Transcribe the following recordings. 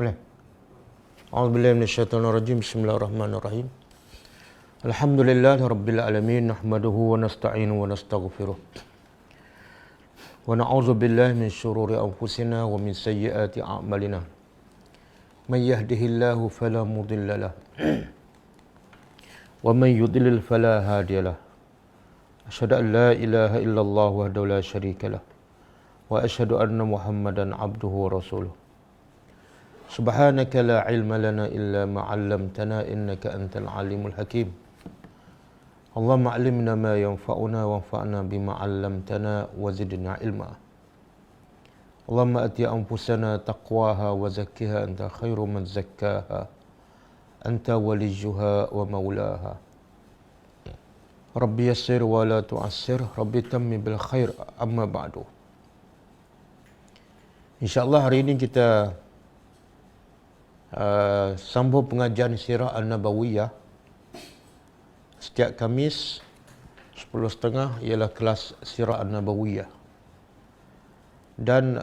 Boleh. A'udzubillahi minasyaitonir rajim. Bismillahirrahmanirrahim. Alhamdulillahirabbil alamin, nahmaduhu wa nasta'inu wa nastaghfiruh. Wa na'udzu billahi min syururi anfusina wa min sayyiati a'malina. May yahdihillahu fala mudilla lahu wa man yudlil fala hadiya lahu. Asyhadu an la ilaha illallah wahdahu la syarika lahu wa asyhadu anna Muhammadan abduhu wa rasuluh. Subhanaka la ilma lana illa ma 'allamtana innaka antal alimul hakim. Allahumma 'allimna ma yanfa'una wanfa'na bima 'allamtana wa zidna ilma. Allahumma ati anfusana taqwaha wa zakkiha anta khairu man zakkaha anta waliyuha wa maulaha. Rabbi yassir wa la tu'assir, Rabbi tammi bil khair, amma ba'du. InsyaAllah hari ini kita sambung pengajian Sirah An-Nabawiyah. Setiap Khamis 10.30 ialah kelas Sirah An-Nabawiyah. Dan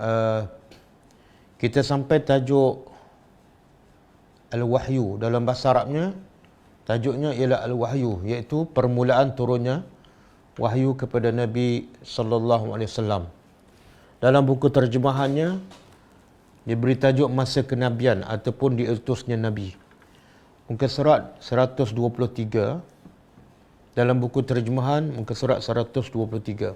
kita sampai tajuk Al-Wahyu. Dalam bahasa Arabnya, tajuknya ialah Al-Wahyu, iaitu permulaan turunnya wahyu kepada Nabi sallallahu alaihi wasallam. Dalam buku terjemahannya diberi tajuk masa kenabian ataupun diutusnya Nabi. Muka surat 123. Dalam buku terjemahan muka surat 123.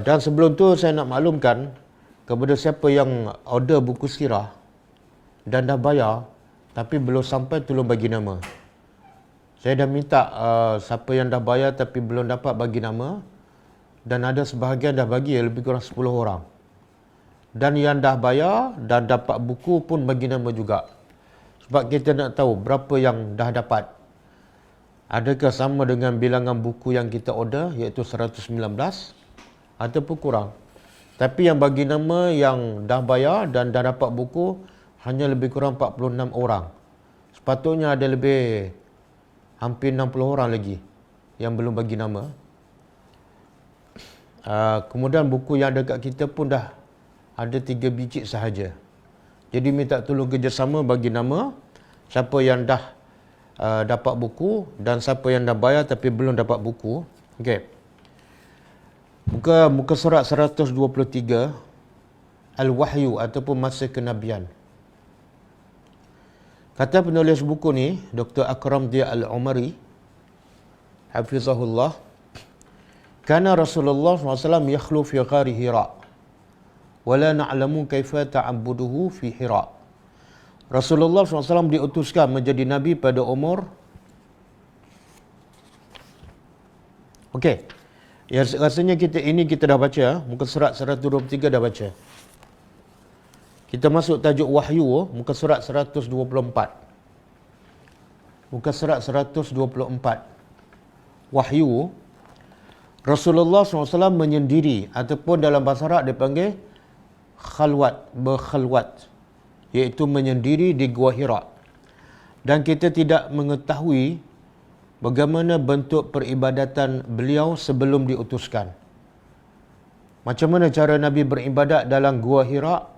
Dan sebelum tu saya nak maklumkan kepada siapa yang order buku sirah dan dah bayar tapi belum sampai, tolong bagi nama. Saya dah minta siapa yang dah bayar tapi belum dapat bagi nama, dan ada sebahagian dah bagi, lebih kurang 10 orang. Dan yang dah bayar dan dapat buku pun bagi nama juga. Sebab kita nak tahu berapa yang dah dapat. Adakah sama dengan bilangan buku yang kita order, iaitu 119, ataupun kurang. Tapi yang bagi nama yang dah bayar dan dah dapat buku hanya lebih kurang 46 orang. Sepatutnya ada lebih, hampir 60 orang lagi yang belum bagi nama. Kemudian buku yang ada kat kita pun dah ada 3 biji sahaja. Jadi minta tolong kerjasama bagi nama siapa yang dah dapat buku dan siapa yang dah bayar tapi belum dapat buku. Okey. Muka surat 123, Al-Wahyu ataupun masa kenabian. Kata penulis buku ni, Dr. Akram Dia Al-Umari, hafizahullah, kana Rasulullah SAW yakhlu fi ghari Hira wa la na'lamu kaifa ta'abbuduhu fi Hira. Rasulullah SAW diutuskan menjadi Nabi pada umur, okey, ya, rasanya kita dah baca, muka surat 123 dah baca. Kita masuk tajuk wahyu, muka surat 124. Muka surat 124. Wahyu, Rasulullah SAW menyendiri, ataupun dalam bahasa Arab dipanggil khalwat, berkhalwat, iaitu menyendiri di Gua Hira. Dan kita tidak mengetahui bagaimana bentuk peribadatan beliau sebelum diutuskan. Macam mana cara Nabi beribadat dalam Gua Hira,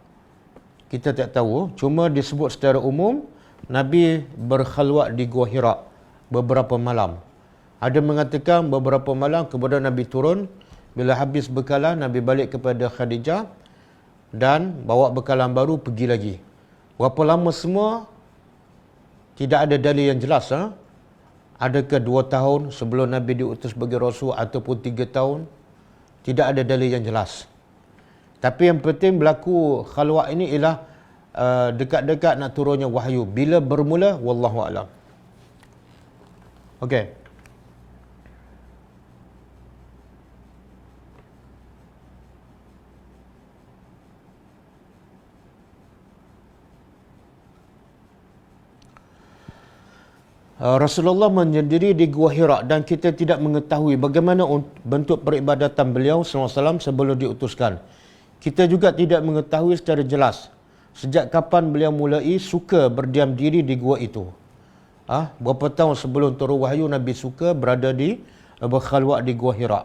kita tak tahu. Cuma disebut secara umum, Nabi berkhalwat di Gua Hira beberapa malam. Ada mengatakan beberapa malam, kemudian Nabi turun. Bila habis bekalan, Nabi balik kepada Khadijah dan bawa bekalan baru, pergi lagi. Berapa lama semua, tidak ada dalil yang jelas. Adakah 2 tahun sebelum Nabi diutus sebagai Rasul ataupun 3 tahun? Tidak ada dalil yang jelas. Tapi yang penting berlaku khalwat ini ialah dekat-dekat nak turunnya wahyu. Bila bermula, wallahu a'lam. Okey. Rasulullah menyendiri di Gua Hira dan kita tidak mengetahui bagaimana bentuk peribadatan beliau SAW sebelum diutuskan. Kita juga tidak mengetahui secara jelas sejak kapan beliau mulai suka berdiam diri di gua itu. Berapa tahun sebelum turun wahyu Nabi suka berada di berkhalwat di Gua Hira.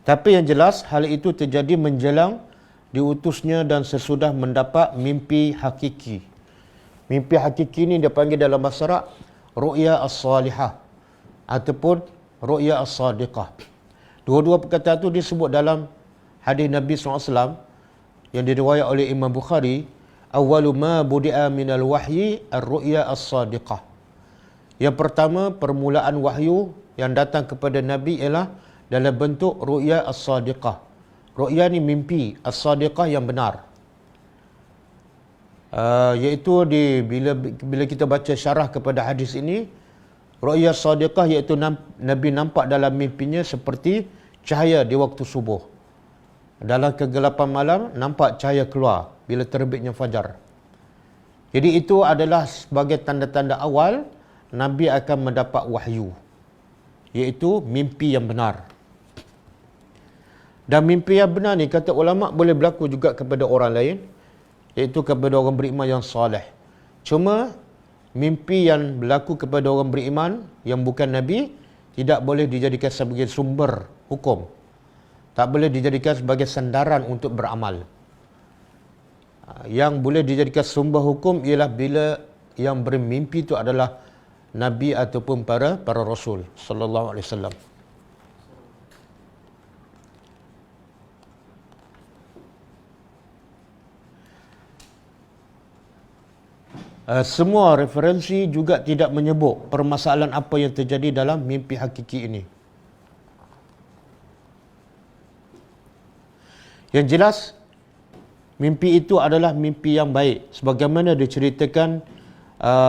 Tapi yang jelas hal itu terjadi menjelang diutusnya dan sesudah mendapat mimpi hakiki. Mimpi hakiki ni dia panggil dalam bahasa Arab ru'ya as-salihah ataupun ru'ya as-sadiqah. Dua-dua perkataan itu disebut dalam hadis Nabi SAW yang diriwayat oleh Imam Bukhari, awwalu ma budi'a minal wahyi ar-ru'ya as-sadiqah. Yang pertama, permulaan wahyu yang datang kepada Nabi ialah dalam bentuk ru'ya as-sadiqah. Ru'ya ni mimpi, as-sadiqah yang benar. Iaitu bila kita baca syarah kepada hadis ini, ru'ya as-sadiqah iaitu Nabi nampak dalam mimpinya seperti cahaya di waktu subuh. Dalam kegelapan malam nampak cahaya keluar bila terbitnya fajar. Jadi itu adalah sebagai tanda-tanda awal Nabi akan mendapat wahyu, iaitu mimpi yang benar. Dan mimpi yang benar ni kata ulama boleh berlaku juga kepada orang lain, iaitu kepada orang beriman yang soleh. Cuma mimpi yang berlaku kepada orang beriman yang bukan Nabi tidak boleh dijadikan sebagai sumber hukum. Tak boleh dijadikan sebagai sandaran untuk beramal. Yang boleh dijadikan sumber hukum ialah bila yang bermimpi itu adalah Nabi ataupun para Rasul sallallahu alaihi wasallam. Semua referensi juga tidak menyebut permasalahan apa yang terjadi dalam mimpi hakiki ini. Yang jelas, mimpi itu adalah mimpi yang baik sebagaimana diceritakan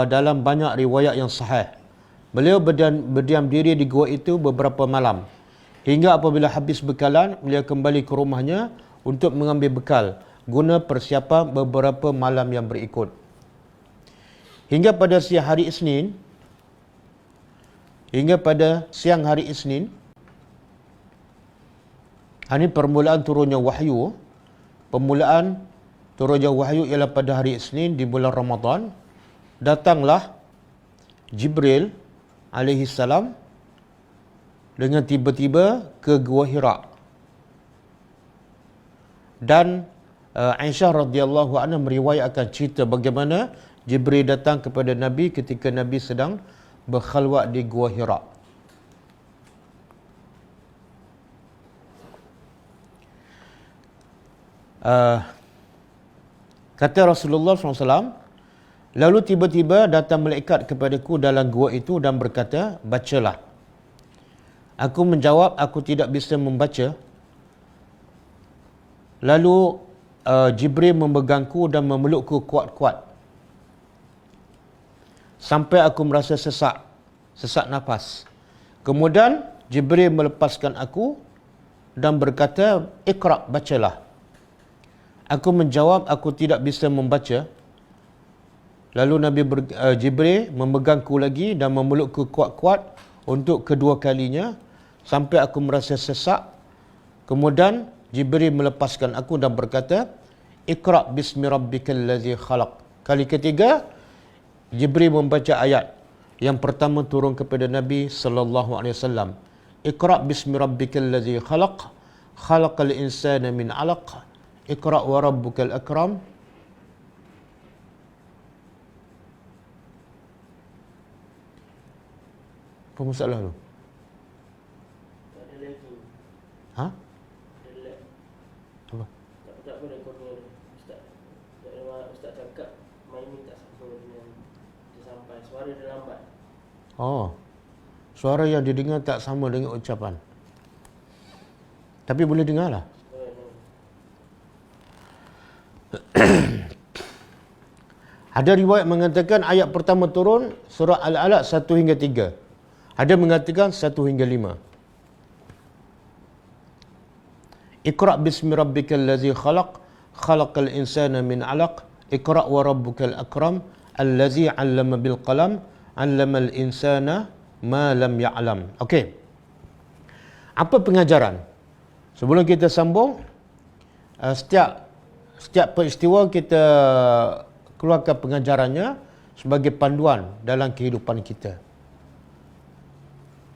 dalam banyak riwayat yang sahih. Beliau berdiam diri di gua itu beberapa malam. Hingga apabila habis bekalan, beliau kembali ke rumahnya untuk mengambil bekal guna persiapan beberapa malam yang berikut. Hingga pada siang hari Isnin, ini permulaan turunnya wahyu. Permulaan turunnya wahyu ialah pada hari Isnin di bulan Ramadan. Datanglah Jibril alaihi salam dengan tiba-tiba ke Gua Hira. Dan Aisyah radhiyallahu anha meriwayatkan cerita bagaimana Jibril datang kepada Nabi ketika Nabi sedang berkhalwat di Gua Hira. Kata Rasulullah SAW, lalu tiba-tiba datang malaikat kepadaku dalam gua itu dan berkata, bacalah. Aku menjawab, aku tidak bisa membaca. Lalu Jibril memegangku dan memelukku kuat-kuat sampai aku merasa sesak nafas. Kemudian Jibril melepaskan aku dan berkata, Iqra', bacalah. Aku menjawab, aku tidak bisa membaca. Lalu Jibril memegangku lagi dan memelukku kuat-kuat untuk kedua kalinya sampai aku merasa sesak. Kemudian Jibril melepaskan aku dan berkata, Iqra' bismi rabbikal ladzi khalaq. Kali ketiga Jibril membaca ayat yang pertama turun kepada Nabi sallallahu alaihi wasallam. Iqra' bismi rabbikal ladzi khalaq, khalaqal insana min 'alaq, Iqra' wa rabbukal akram. Apa masalah tu? Ada lagi. Ha? Ada lagi. Apa? Tak boleh korang Ustaz cakap main ni tak sama dengan dia sampai. Suara dia lambat. Oh. Suara yang didengar tak sama dengan ucapan. Tapi boleh dengar lah. Ada riwayat mengatakan ayat pertama turun surah Al-Alaq 1 hingga 3. Ada mengatakan 1 hingga 5. Iqra' bismi rabbikal ladzi khalaq, khalaqal insana min 'alaq, Iqra' wa rabbukal akram, allazi 'allama bil qalam, 'allamal insana ma lam ya'lam. Okey. Apa pengajaran? Sebelum kita sambung, setiap peristiwa kita keluarkan pengajarannya sebagai panduan dalam kehidupan kita.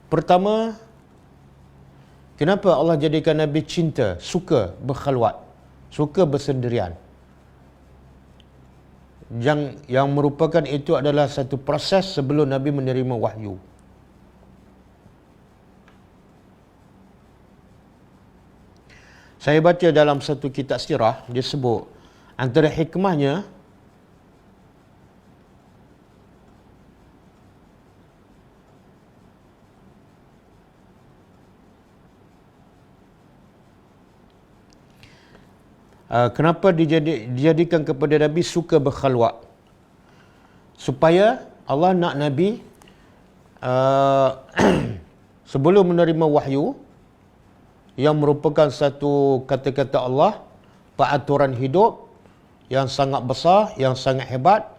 Pertama, kenapa Allah jadikan Nabi suka berkhalwat? suka bersendirian. Yang merupakan itu adalah satu proses sebelum Nabi menerima wahyu. Saya baca dalam satu kitab sirah, dia sebut antara hikmahnya kenapa dijadikan kepada Nabi suka berkhalwat, supaya Allah nak Nabi sebelum menerima wahyu yang merupakan satu kata-kata Allah, peraturan hidup yang sangat besar, yang sangat hebat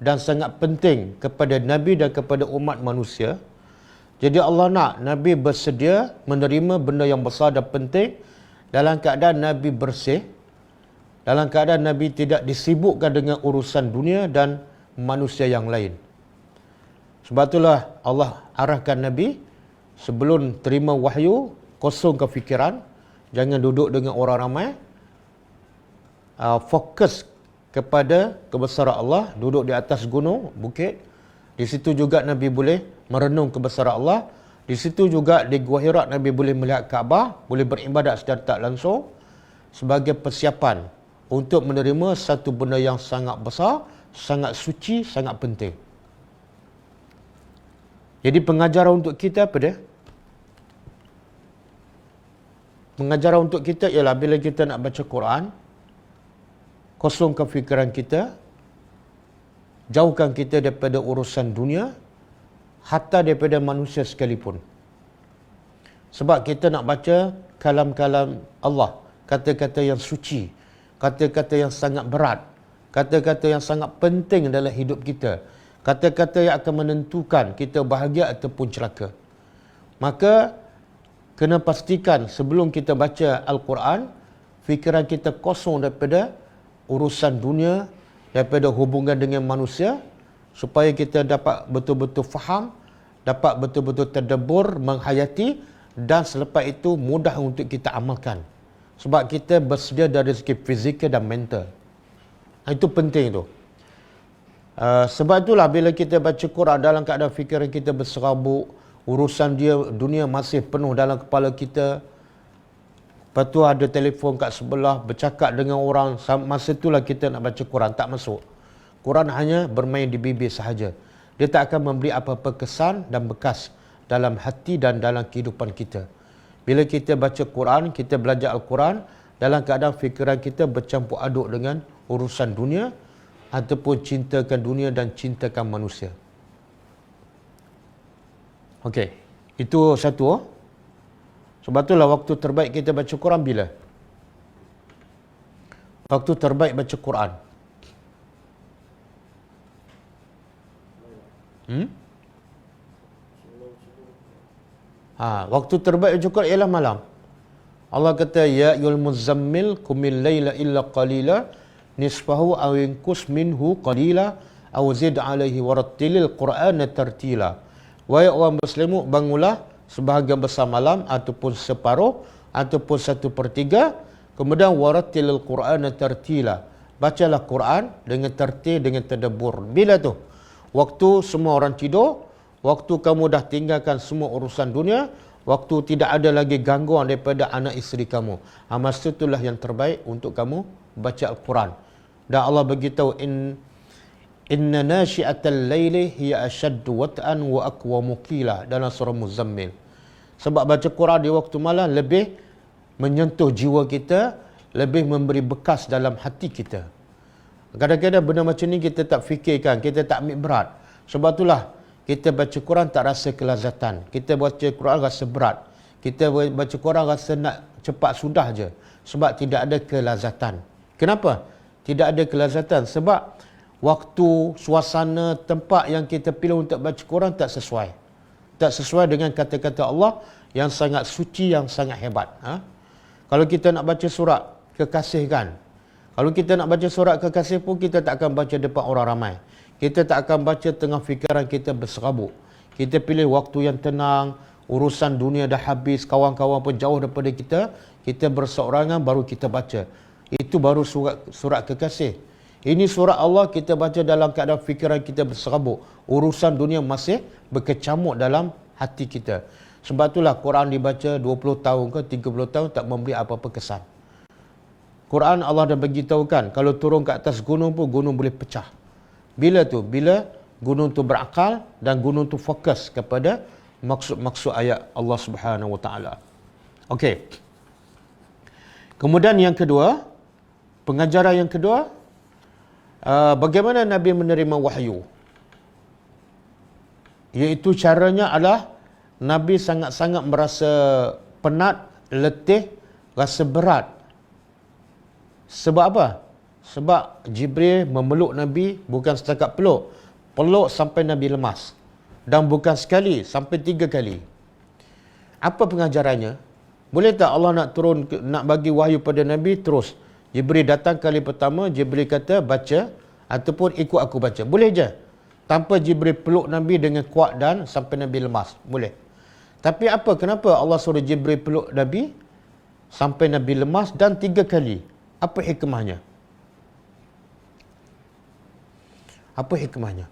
dan sangat penting kepada Nabi dan kepada umat manusia. Jadi Allah nak Nabi bersedia menerima benda yang besar dan penting dalam keadaan Nabi bersih, dalam keadaan Nabi tidak disibukkan dengan urusan dunia dan manusia yang lain. Sebab itulah Allah arahkan Nabi sebelum terima wahyu, kosongkan fikiran, jangan duduk dengan orang ramai, fokus kepada kebesaran Allah, duduk di atas gunung, bukit. Di situ juga Nabi boleh merenung kebesaran Allah. Di situ juga di Gua Hira Nabi boleh melihat Kaabah, boleh beribadat secara tak langsung sebagai persiapan untuk menerima satu benda yang sangat besar, sangat suci, sangat penting. Jadi pengajaran untuk kita apa dia? Pengajaran untuk kita ialah bila kita nak baca Quran, kosongkan fikiran kita, jauhkan kita daripada urusan dunia, hatta daripada manusia sekalipun. Sebab kita nak baca kalam-kalam Allah, kata-kata yang suci, kata-kata yang sangat berat, kata-kata yang sangat penting dalam hidup kita, kata-kata yang akan menentukan kita bahagia ataupun celaka. Maka kena pastikan sebelum kita baca Al-Quran, fikiran kita kosong daripada urusan dunia, daripada hubungan dengan manusia, supaya kita dapat betul-betul faham, dapat betul-betul tadabbur, menghayati, dan selepas itu mudah untuk kita amalkan. Sebab kita bersedia dari segi fizikal dan mental. Itu penting tu. Sebab itulah bila kita baca Quran dalam keadaan fikiran kita berserabut, urusan dunia masih penuh dalam kepala kita. Lepas tu ada telefon kat sebelah, bercakap dengan orang, masa itulah kita nak baca Quran, tak masuk. Quran hanya bermain di bibir sahaja. Dia tak akan memberi apa-apa kesan dan bekas dalam hati dan dalam kehidupan kita. Bila kita baca Quran, kita belajar Al-Quran, dalam keadaan fikiran kita bercampur aduk dengan urusan dunia, ataupun cintakan dunia dan cintakan manusia. Okey, itu satu. Sebab itulah waktu terbaik kita baca Quran bila? Waktu terbaik baca Quran. Waktu terbaik baca Quran ialah malam. Allah kata, ya ayyuhal muzammil qumil laila illa qalila nisfahu aw inqus minhu qalila aw zid alaihi warattilil qur'ana tartila. Wahai orang Muslim, bangunlah sebahagian besar malam ataupun separuh ataupun 1/3, kemudian warattilil qur'ana tartila. Bacalah Quran dengan tertil, dengan tadabbur. Bila tu? Waktu semua orang tidur, waktu kamu dah tinggalkan semua urusan dunia, waktu tidak ada lagi gangguan daripada anak isteri kamu. Masa itulah yang terbaik untuk kamu baca Al-Quran. Dan Allah beritahu, inna nasyi'atal laili hiya ashaddu wat'an wa aqwamu qila, dalam surah Muzammil. Sebab baca Quran di waktu malam lebih menyentuh jiwa kita, lebih memberi bekas dalam hati kita. Kadang-kadang benda macam ni kita tak fikirkan, kita tak ambil berat. Sebab itulah kita baca Quran tak rasa kelazatan. Kita baca Quran rasa berat. Kita baca Quran rasa nak cepat sudah je. Sebab tidak ada kelazatan. Kenapa? Tidak ada kelazatan. Sebab waktu, suasana, tempat yang kita pilih untuk baca Quran tak sesuai. Tak sesuai dengan kata-kata Allah yang sangat suci, yang sangat hebat. Kalau kita nak baca surat kekasih kan, kalau kita nak baca surat kekasih pun kita tak akan baca depan orang ramai. Kita tak akan baca tengah fikiran kita berserabut. Kita pilih waktu yang tenang, urusan dunia dah habis, kawan-kawan pun jauh daripada kita, kita berseorangan baru kita baca. Itu baru surat kekasih. Ini surat Allah, kita baca dalam keadaan fikiran kita berserabut. Urusan dunia masih berkecamuk dalam hati kita. Sebab itulah Quran dibaca 20 tahun ke 30 tahun tak memberi apa-apa kesan. Quran Allah dah beritahukan, kalau turun ke atas gunung pun gunung boleh pecah. Bila tu? Bila gunung tu berakal dan gunung tu fokus kepada maksud-maksud ayat Allah Subhanahu Wa Taala. Okey. Kemudian yang kedua, pengajaran yang kedua, bagaimana Nabi menerima wahyu? Iaitu caranya adalah Nabi sangat-sangat merasa penat, letih, rasa berat. Sebab apa? Sebab Jibril memeluk Nabi bukan setakat peluk. Peluk sampai Nabi lemas. Dan bukan sekali, sampai 3 kali. Apa pengajarannya? Boleh tak Allah nak bagi wahyu pada Nabi terus? Jibril datang kali pertama, Jibril kata baca ataupun ikut aku baca. Boleh je. Tanpa Jibril peluk Nabi dengan kuat dan sampai Nabi lemas. Boleh. Tapi apa? Kenapa Allah suruh Jibril peluk Nabi sampai Nabi lemas dan 3 kali? Apa hikmahnya? Apa hikmahnya?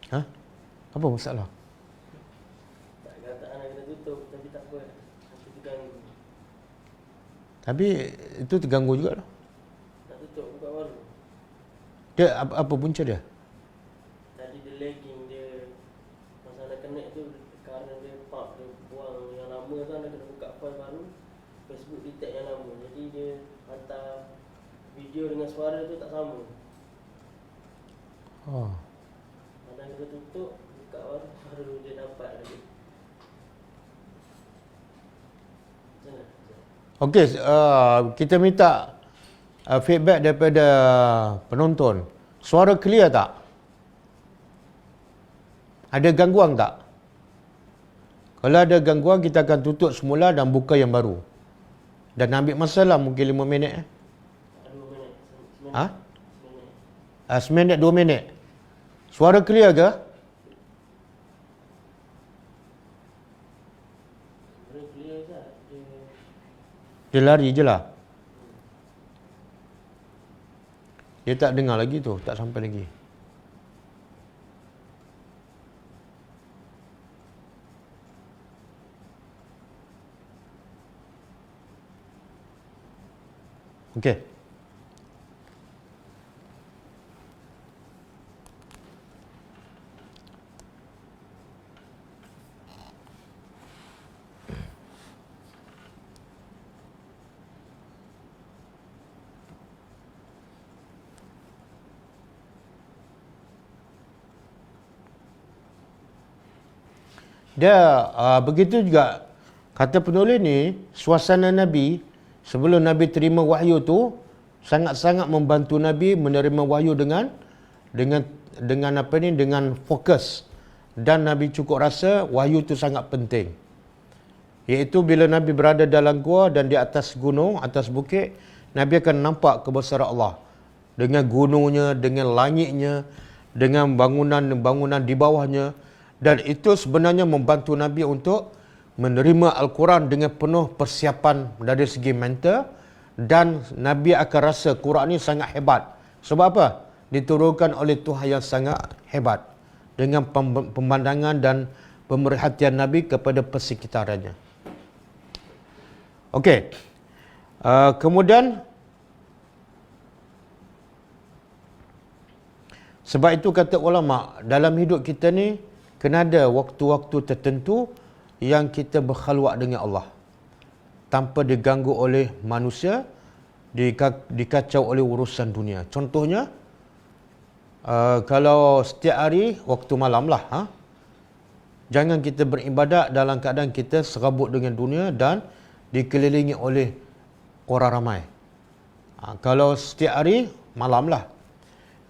Hah? Apa masalah? Tak kata anak kita tutup, tapi tak apa. Nanti terganggu. Tapi itu terganggu juga lah. Nak tutup buka baru. Dia apa punca dia? Tadi dia lagging, dia masalah connect tu kerana dia pump, dia buang yang lama tu, anda kena buka file baru. Facebook detect yang lama. Jadi dia hantar video dengan suara tu tak sama. Oh. Anda kena tutup, buka baru dia dapat lagi. Macam mana? Okey, kita minta feedback daripada penonton. Suara clear tak? Ada gangguan tak? Kalau ada gangguan, kita akan tutup semula dan buka yang baru. Dan ambil masa lah mungkin 5 minit. 2 minit. Ha? Seminit. Seminit, 2 minit. Suara clear ke? Boleh clear tak? Dia lari je lah. Dia tak dengar lagi tu, tak sampai lagi. Okey. Dia begitu juga kata penulis ni, suasana Nabi sebelum Nabi terima wahyu tu sangat-sangat membantu Nabi menerima wahyu dengan apa ni, dengan fokus, dan Nabi cukup rasa wahyu tu sangat penting. Iaitu bila Nabi berada dalam gua dan di atas gunung, atas bukit, Nabi akan nampak kebesaran Allah dengan gunungnya, dengan langitnya, dengan bangunan-bangunan di bawahnya. Dan itu sebenarnya membantu Nabi untuk menerima Al-Quran dengan penuh persiapan dari segi mental, dan Nabi akan rasa Quran ini sangat hebat. Sebab apa? Diturunkan oleh Tuhan yang sangat hebat dengan pemandangan dan pemerhatian Nabi kepada persekitarannya. Okey. Kemudian sebab itu kata ulama, dalam hidup kita ni kena ada waktu-waktu tertentu yang kita berkhalwat dengan Allah tanpa diganggu oleh manusia, dikacau oleh urusan dunia. Contohnya, kalau setiap hari waktu malam lah, jangan kita beribadat dalam keadaan kita serabut dengan dunia dan dikelilingi oleh orang ramai. Kalau setiap hari, malam lah.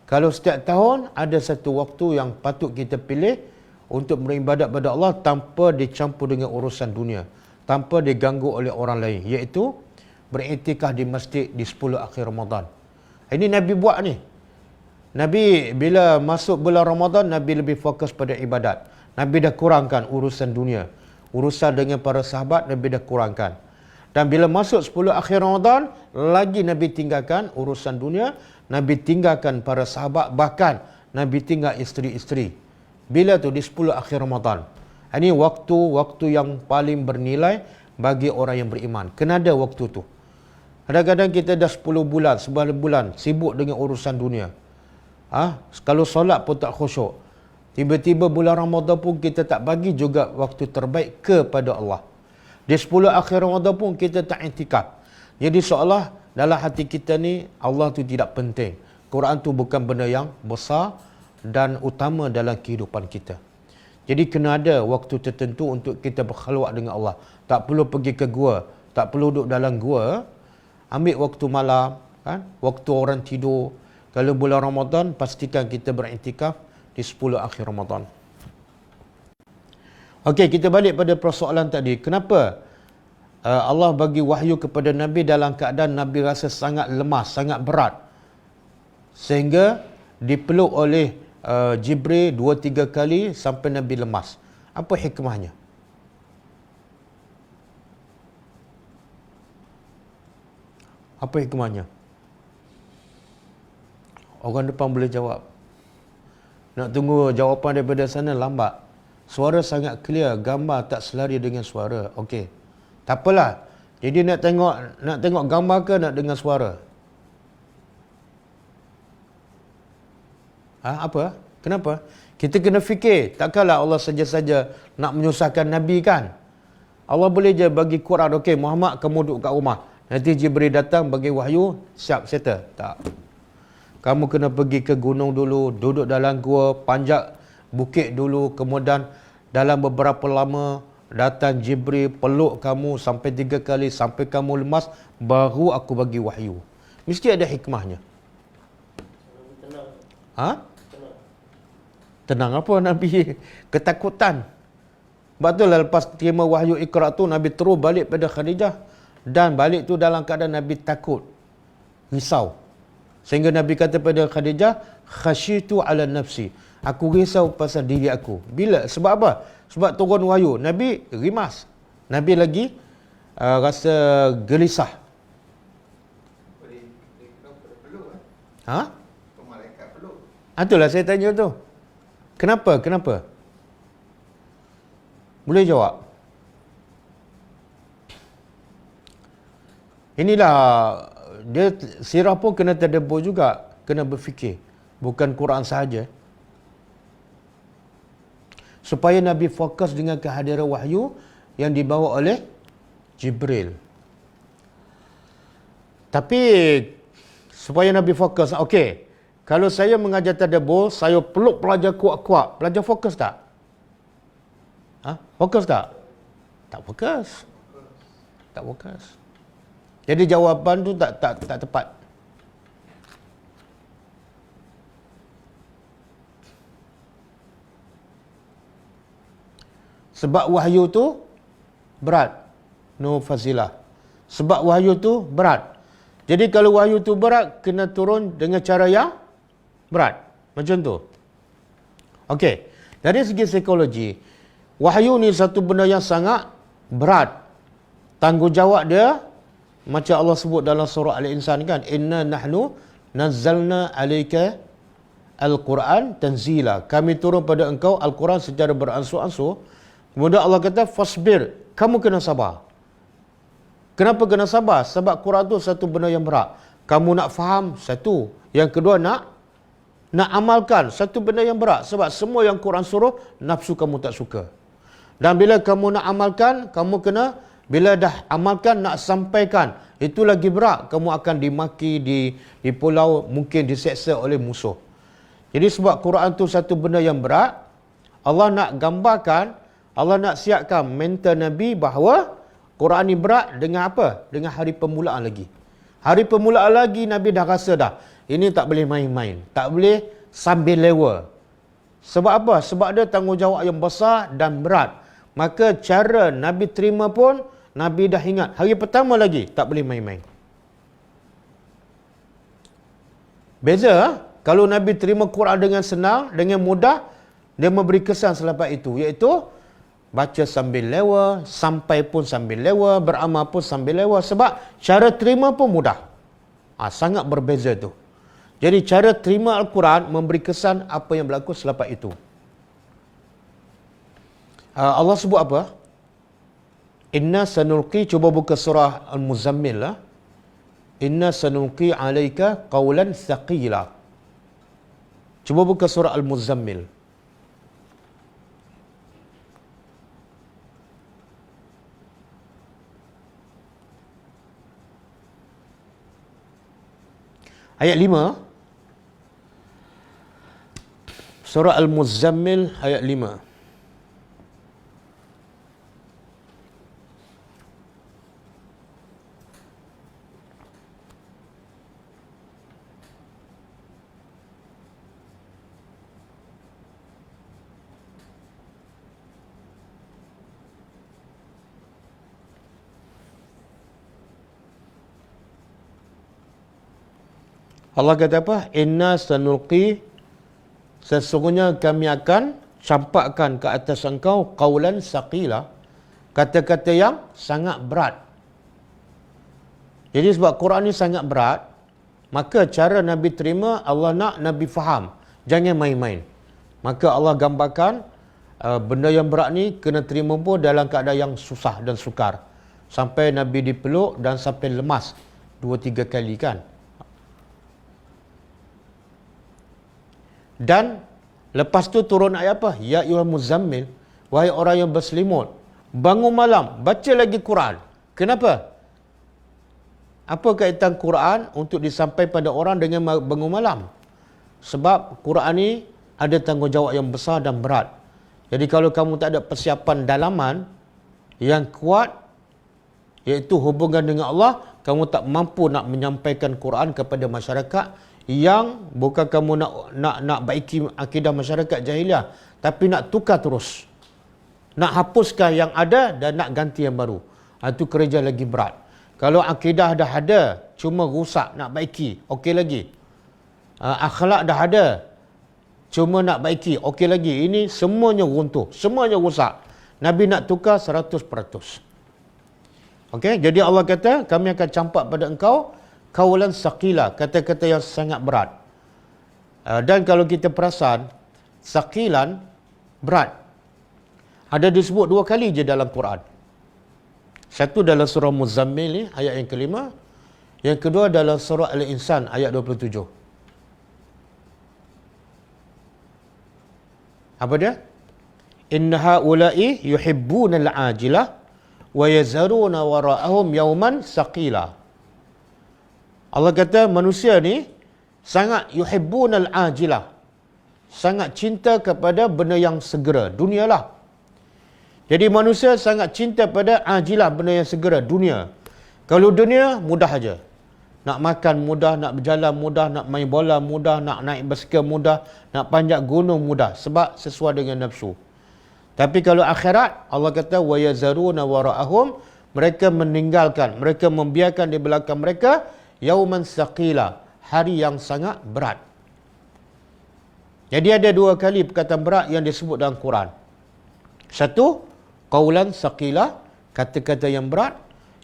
Kalau setiap tahun, ada satu waktu yang patut kita pilih untuk beribadat pada Allah tanpa dicampur dengan urusan dunia, tanpa diganggu oleh orang lain, iaitu beriktikaf di masjid di 10 akhir Ramadan. Ini Nabi buat ni. Nabi bila masuk bulan Ramadan, Nabi lebih fokus pada ibadat. Nabi dah kurangkan urusan dunia. Urusan dengan para sahabat, Nabi dah kurangkan. Dan bila masuk 10 akhir Ramadan, lagi Nabi tinggalkan urusan dunia. Nabi tinggalkan para sahabat, bahkan Nabi tinggal isteri-isteri. Bila tu? Di 10 akhir Ramadan. Ini waktu yang paling bernilai bagi orang yang beriman. Kena ada waktu tu. Kadang-kadang kita dah 10 bulan, 9 bulan sibuk dengan urusan dunia. Kalau solat pun tak khusyuk. Tiba-tiba bulan Ramadan pun kita tak bagi juga waktu terbaik kepada Allah. Di 10 akhir Ramadan pun kita tak i'tikaf. Jadi seolah dalam hati kita ni Allah tu tidak penting. Quran tu bukan benda yang besar dan utama dalam kehidupan kita. Jadi kena ada waktu tertentu untuk kita berkhalwat dengan Allah. Tak perlu pergi ke gua, tak perlu duduk dalam gua. Ambil waktu malam, kan? Waktu orang tidur. Kalau bulan Ramadan, pastikan kita beriktikaf di 10 akhir Ramadan. Okey, kita balik pada persoalan tadi. Kenapa Allah bagi wahyu kepada Nabi dalam keadaan Nabi rasa sangat lemas, sangat berat. Sehingga dipeluk oleh Jibril 2-3 kali sampai Nabi lemas. Apa hikmahnya? Apa hikmahnya? Orang depan boleh jawab. Nak tunggu jawapan daripada sana lambat. Suara sangat clear, gambar tak selari dengan suara. Okey. Tak apalah. Jadi nak tengok gambar ke nak dengar suara? Apa? Kenapa? Kita kena fikir. Takkanlah Allah saja-saja nak menyusahkan Nabi kan? Allah boleh je bagi Quran. Okey, Muhammad kamu duduk kat rumah. Nanti Jibril datang bagi wahyu, siap, settle. Tak. Kamu kena pergi ke gunung dulu, duduk dalam gua, panjat bukit dulu, kemudian dalam beberapa lama datang Jibril peluk kamu sampai 3 kali, sampai kamu lemas, baru aku bagi wahyu. Mesti ada hikmahnya. Tenang. Tenang apa Nabi? Ketakutan. Sebab tu lepas terima wahyu Iqra tu, Nabi terus balik pada Khadijah. Dan balik tu dalam keadaan Nabi takut, risau. Sehingga Nabi kata pada Khadijah, khasyitu ala nafsi. Aku risau pasal diri aku. Bila? Sebab apa? Sebab turun wahyu. Nabi rimas. Nabi lagi rasa gelisah. Itulah saya tanya tu. Kenapa? Boleh jawab? Inilah dia, sirah pun kena tadabbur juga, kena berfikir, bukan Quran sahaja. Supaya Nabi fokus dengan kehadiran wahyu yang dibawa oleh Jibril. Tapi supaya Nabi fokus, okey, kalau saya mengajar tadabbur, saya peluk pelajar kuat-kuat, pelajar fokus tak? Fokus tak? Tak fokus. Tak fokus. Jadi jawapan tu tak tepat. Sebab wahyu tu berat. No fazilah. Sebab wahyu tu berat. Jadi kalau wahyu tu berat, kena turun dengan cara yang berat. Macam tu. Okey. Dari segi psikologi, wahyu ni satu benda yang sangat berat. Tanggungjawab dia macam Allah sebut dalam surah Al-Insan kan, inna nahnu nazzalna alayka al-Quran tanzila. Kami turun pada engkau Al-Quran secara beransur-ansur. Kemudian Allah kata fasbir, kamu kena sabar. Kenapa kena sabar? Sebab Quran tu satu benda yang berat. Kamu nak faham, satu. Yang kedua nak amalkan, satu benda yang berat. Sebab semua yang Quran suruh, nafsu kamu tak suka. Dan bila kamu nak amalkan, kamu kena, bila dah amalkan, nak sampaikan, itu lagi berat. Kamu akan dimaki, di pulau, mungkin diseksa oleh musuh. Jadi sebab Quran tu satu benda yang berat, Allah nak gambarkan, Allah nak siapkan mental Nabi bahawa Quran ni berat dengan apa? Dengan hari permulaan lagi. Hari permulaan lagi Nabi dah rasa dah, ini tak boleh main-main. Tak boleh sambil lewa. Sebab apa? Sebab dia tanggungjawab yang besar dan berat. Maka cara Nabi terima pun, Nabi dah ingat. Hari pertama lagi, tak boleh main-main. Beza. kalau Nabi terima Quran dengan senang, dengan mudah, dia memberi kesan selepas itu, iaitu baca sambil lewa, sampai pun sambil lewa, beramal pun sambil lewa, sebab cara terima pun mudah. Sangat berbeza tu. Jadi cara terima Al-Quran memberi kesan apa yang berlaku selepas itu. Allah sebut apa? Inna sanulqi, cuba buka surah Al-Muzammil lah. Inna sanulqi alaika qawlan thaqila. Cuba buka surah Al-Muzammil. Ayat 5. Surah Al-Muzammil ayat 5. Allah kata apa? Inna sanulqi, sesungguhnya kami akan campakkan ke atas engkau qaulan saqila, kata-kata yang sangat berat. Jadi sebab Quran ni sangat berat, maka cara Nabi terima, Allah nak Nabi faham. Jangan main-main. Maka Allah gambarkan benda yang berat ni kena terima pun dalam keadaan yang susah dan sukar. Sampai Nabi dipeluk dan sampai lemas 2-3 kali kan. Dan lepas tu turun ayat apa? Ya ayyuhal muzammil, wahai orang yang berselimut, bangun malam, baca lagi Quran. Kenapa? Apa kaitan Quran untuk disampaikan pada orang dengan bangun malam? Sebab Quran ni ada tanggungjawab yang besar dan berat. Jadi kalau kamu tak ada persiapan dalaman yang kuat, iaitu hubungan dengan Allah, kamu tak mampu nak menyampaikan Quran kepada masyarakat yang bukan kamu nak baiki akidah masyarakat jahiliah, tapi nak tukar terus. Nak hapuskan yang ada dan nak ganti yang baru. Itu kerja lagi berat. Kalau akidah dah ada, cuma rusak, nak baiki, okey lagi. Akhlak dah ada, cuma nak baiki, okey lagi. Ini semuanya runtuh, semuanya rusak. Nabi nak tukar 100%. Okey, jadi Allah kata, kami akan campak pada engkau qaulan saqila, kata-kata yang sangat berat. Dan kalau kita perasan, saqilan, berat, ada disebut 2 kali je dalam Quran. Satu dalam surah Muzammil ni, ayat yang kelima. Yang kedua dalam surah Al-Insan, ayat 27. Apa dia? Inna haula'i yuhibbuna al-ajilah wa yazaruna wara'ahum yawman saqila. Allah kata manusia ni sangat yuhibbunal ajilah, sangat cinta kepada benda yang segera, dunia lah. Jadi manusia sangat cinta pada ajilah, benda yang segera, dunia. Kalau dunia mudah aja. Nak makan mudah, nak berjalan mudah, nak main bola mudah, nak naik basikal mudah, nak panjat gunung mudah, sebab sesuai dengan nafsu. Tapi kalau akhirat, Allah kata wa yazaruna wara'ahum, mereka meninggalkan, mereka membiarkan di belakang mereka yauman saqila, hari yang sangat berat. Jadi ada 2 kali perkataan berat yang disebut dalam Quran. Satu, qaulan saqila, kata-kata yang berat.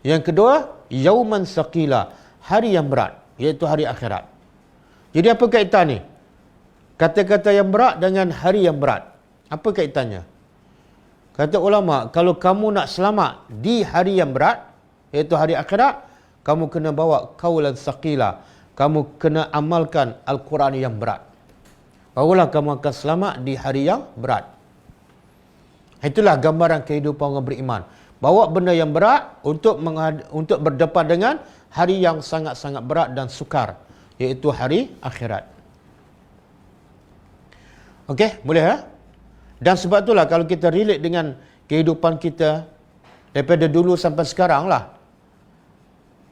Yang kedua, yauman saqila, hari yang berat, iaitu hari akhirat. Jadi apa kaitan ni? Kata-kata yang berat dengan hari yang berat. Apa kaitannya? Kata ulama, kalau kamu nak selamat di hari yang berat, iaitu hari akhirat, kamu kena bawa qaulan saqila. Kamu kena amalkan Al-Quran yang berat. Barulah kamu akan selamat di hari yang berat. Itulah gambaran kehidupan orang beriman. Bawa benda yang berat untuk berdepan dengan hari yang sangat-sangat berat dan sukar, iaitu hari akhirat. Okey, boleh ya? Dan sebab itulah kalau kita relate dengan kehidupan kita daripada dulu sampai sekarang lah,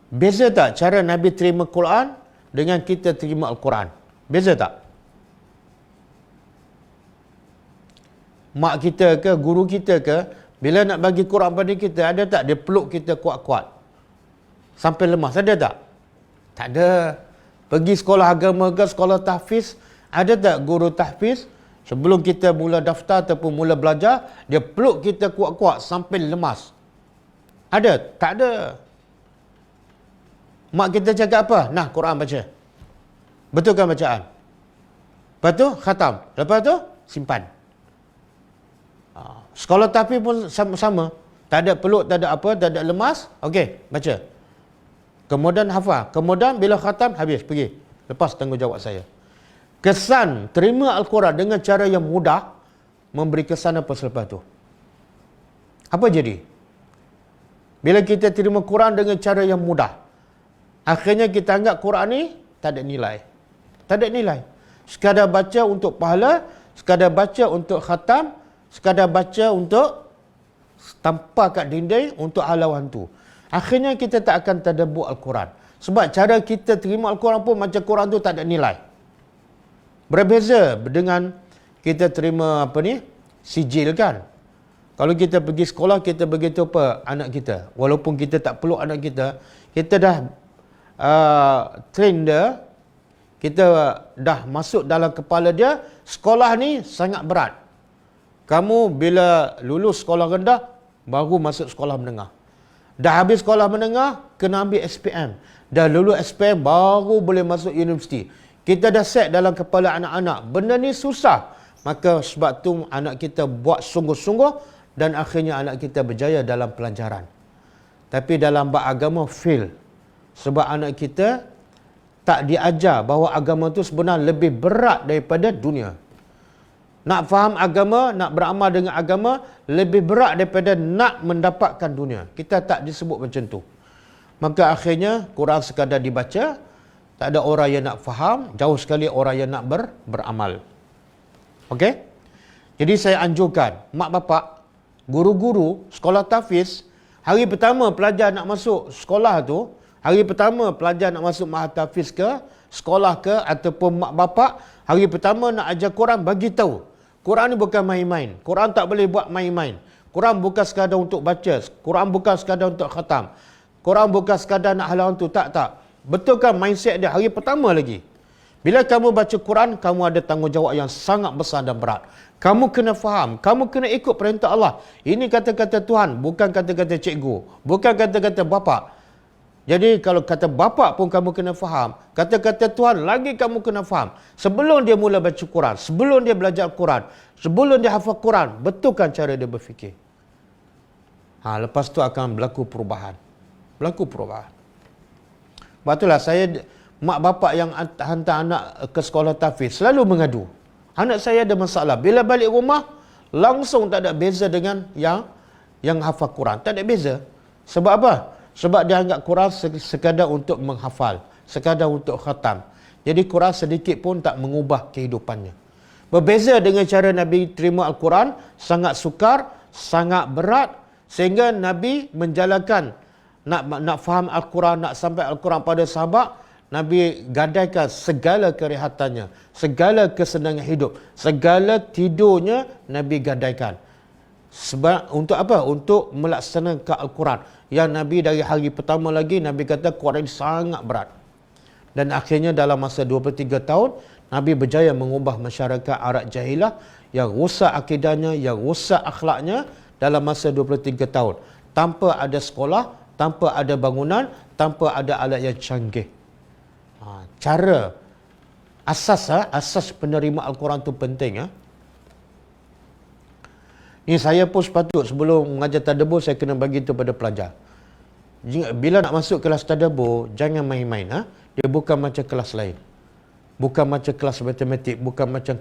beza tak cara Nabi terima Quran dengan kita terima Al-Quran? Beza tak? Mak kita ke, guru kita ke, bila nak bagi Quran pada kita, ada tak dia peluk kita kuat-kuat sampai lemas? Ada tak? Tak ada. Pergi sekolah agama ke sekolah tahfiz, ada tak guru tahfiz sebelum kita mula daftar ataupun mula belajar, dia peluk kita kuat-kuat sampai lemas? Ada? Tak ada. Mak kita cakap apa? Nah, Quran baca. Betul kan bacaan? Lepas tu khatam. Lepas tu simpan. Sekolah tahfiz pun sama-sama. Tak ada peluk, tak ada apa, tak ada lemas. Okey, baca. Kemudian hafal. Kemudian bila khatam, habis, pergi. Lepas tanggungjawab saya. Kesan terima Al-Quran dengan cara yang mudah, memberi kesan apa selepas tu? Apa jadi? Bila kita terima Quran dengan cara yang mudah, akhirnya kita anggap Quran ni tak ada nilai. Tak ada nilai. Sekadar baca untuk pahala, sekadar baca untuk khatam, sekadar baca untuk tampar kat dinding untuk halau hantu. Akhirnya kita tak akan tadabbur Al-Quran. Sebab cara kita terima Al-Quran pun macam Quran tu tak ada nilai. Berbeza dengan kita terima apa ni? Sijil kan. Kalau kita pergi sekolah, kita begitu apa anak kita. Walaupun kita tak peluk anak kita dah train dia, kita dah masuk dalam kepala dia, sekolah ni sangat berat. Kamu bila lulus sekolah rendah, baru masuk sekolah menengah. Dah habis sekolah menengah, kena ambil SPM. Dah lulus SPM, baru boleh masuk universiti. Kita dah set dalam kepala anak-anak, benda ni susah. Maka sebab tu anak kita buat sungguh-sungguh dan akhirnya anak kita berjaya dalam pelajaran. Tapi dalam bab agama fail. Sebab anak kita tak diajar bahawa agama tu sebenarnya lebih berat daripada dunia. Nak faham agama, nak beramal dengan agama, lebih berat daripada nak mendapatkan dunia. Kita tak disebut macam tu. Maka akhirnya Quran sekadar dibaca, tak ada orang yang nak faham, jauh sekali orang yang nak beramal. Okey? Jadi saya anjurkan mak bapak, guru-guru, sekolah tahfiz, hari pertama pelajar nak masuk sekolah tu, hari pertama pelajar nak masuk mahad tahfiz ke, sekolah ke, ataupun mak bapak, hari pertama nak ajar Quran, bagi tahu. Quran ni bukan main-main. Quran tak boleh buat main-main. Quran bukan sekadar untuk baca. Quran bukan sekadar untuk khatam. Quran bukan sekadar nak halau hantu. Tak. Betulkan mindset dia hari pertama lagi. Bila kamu baca Quran, kamu ada tanggungjawab yang sangat besar dan berat. Kamu kena faham. Kamu kena ikut perintah Allah. Ini kata-kata Tuhan, bukan kata-kata cikgu. Bukan kata-kata bapa. Jadi kalau kata bapa pun kamu kena faham. Kata-kata Tuhan lagi kamu kena faham. Sebelum dia mula baca Quran, sebelum dia belajar Quran, sebelum dia hafal Quran, betulkan cara dia berfikir. Lepas tu akan berlaku perubahan. Berlaku perubahan. Sebab itulah saya, mak bapak yang hantar anak ke sekolah tahfiz selalu mengadu. Anak saya ada masalah. Bila balik rumah, langsung tak ada beza dengan yang hafal Quran. Tak ada beza. Sebab apa? Sebab dia anggap Quran sekadar untuk menghafal, sekadar untuk khatam. Jadi Quran sedikit pun tak mengubah kehidupannya. Berbeza dengan cara Nabi terima Al-Quran, sangat sukar, sangat berat, sehingga Nabi menjalankan nak faham Al-Quran, nak sampai Al-Quran pada sahabat, Nabi gadaikan segala kerehatannya, segala kesenangan hidup, segala tidurnya Nabi gadaikan. Sebab untuk apa? Untuk melaksanakan Al-Quran. Yang Nabi dari hari pertama lagi, Nabi kata Quran sangat berat. Dan akhirnya dalam masa 23 tahun, Nabi berjaya mengubah masyarakat Arab Jahilah yang rosak akidahnya, yang rosak akhlaknya dalam masa 23 tahun. Tanpa ada sekolah, tanpa ada bangunan, tanpa ada alat yang canggih. Cara, asas penerima Al-Quran tu penting. Ni saya pun sepatut sebelum mengajar tadabbur saya kena bagi itu pada pelajar. Bila nak masuk kelas tadabbur, jangan main-main. Dia bukan macam kelas lain. Bukan macam kelas matematik, bukan macam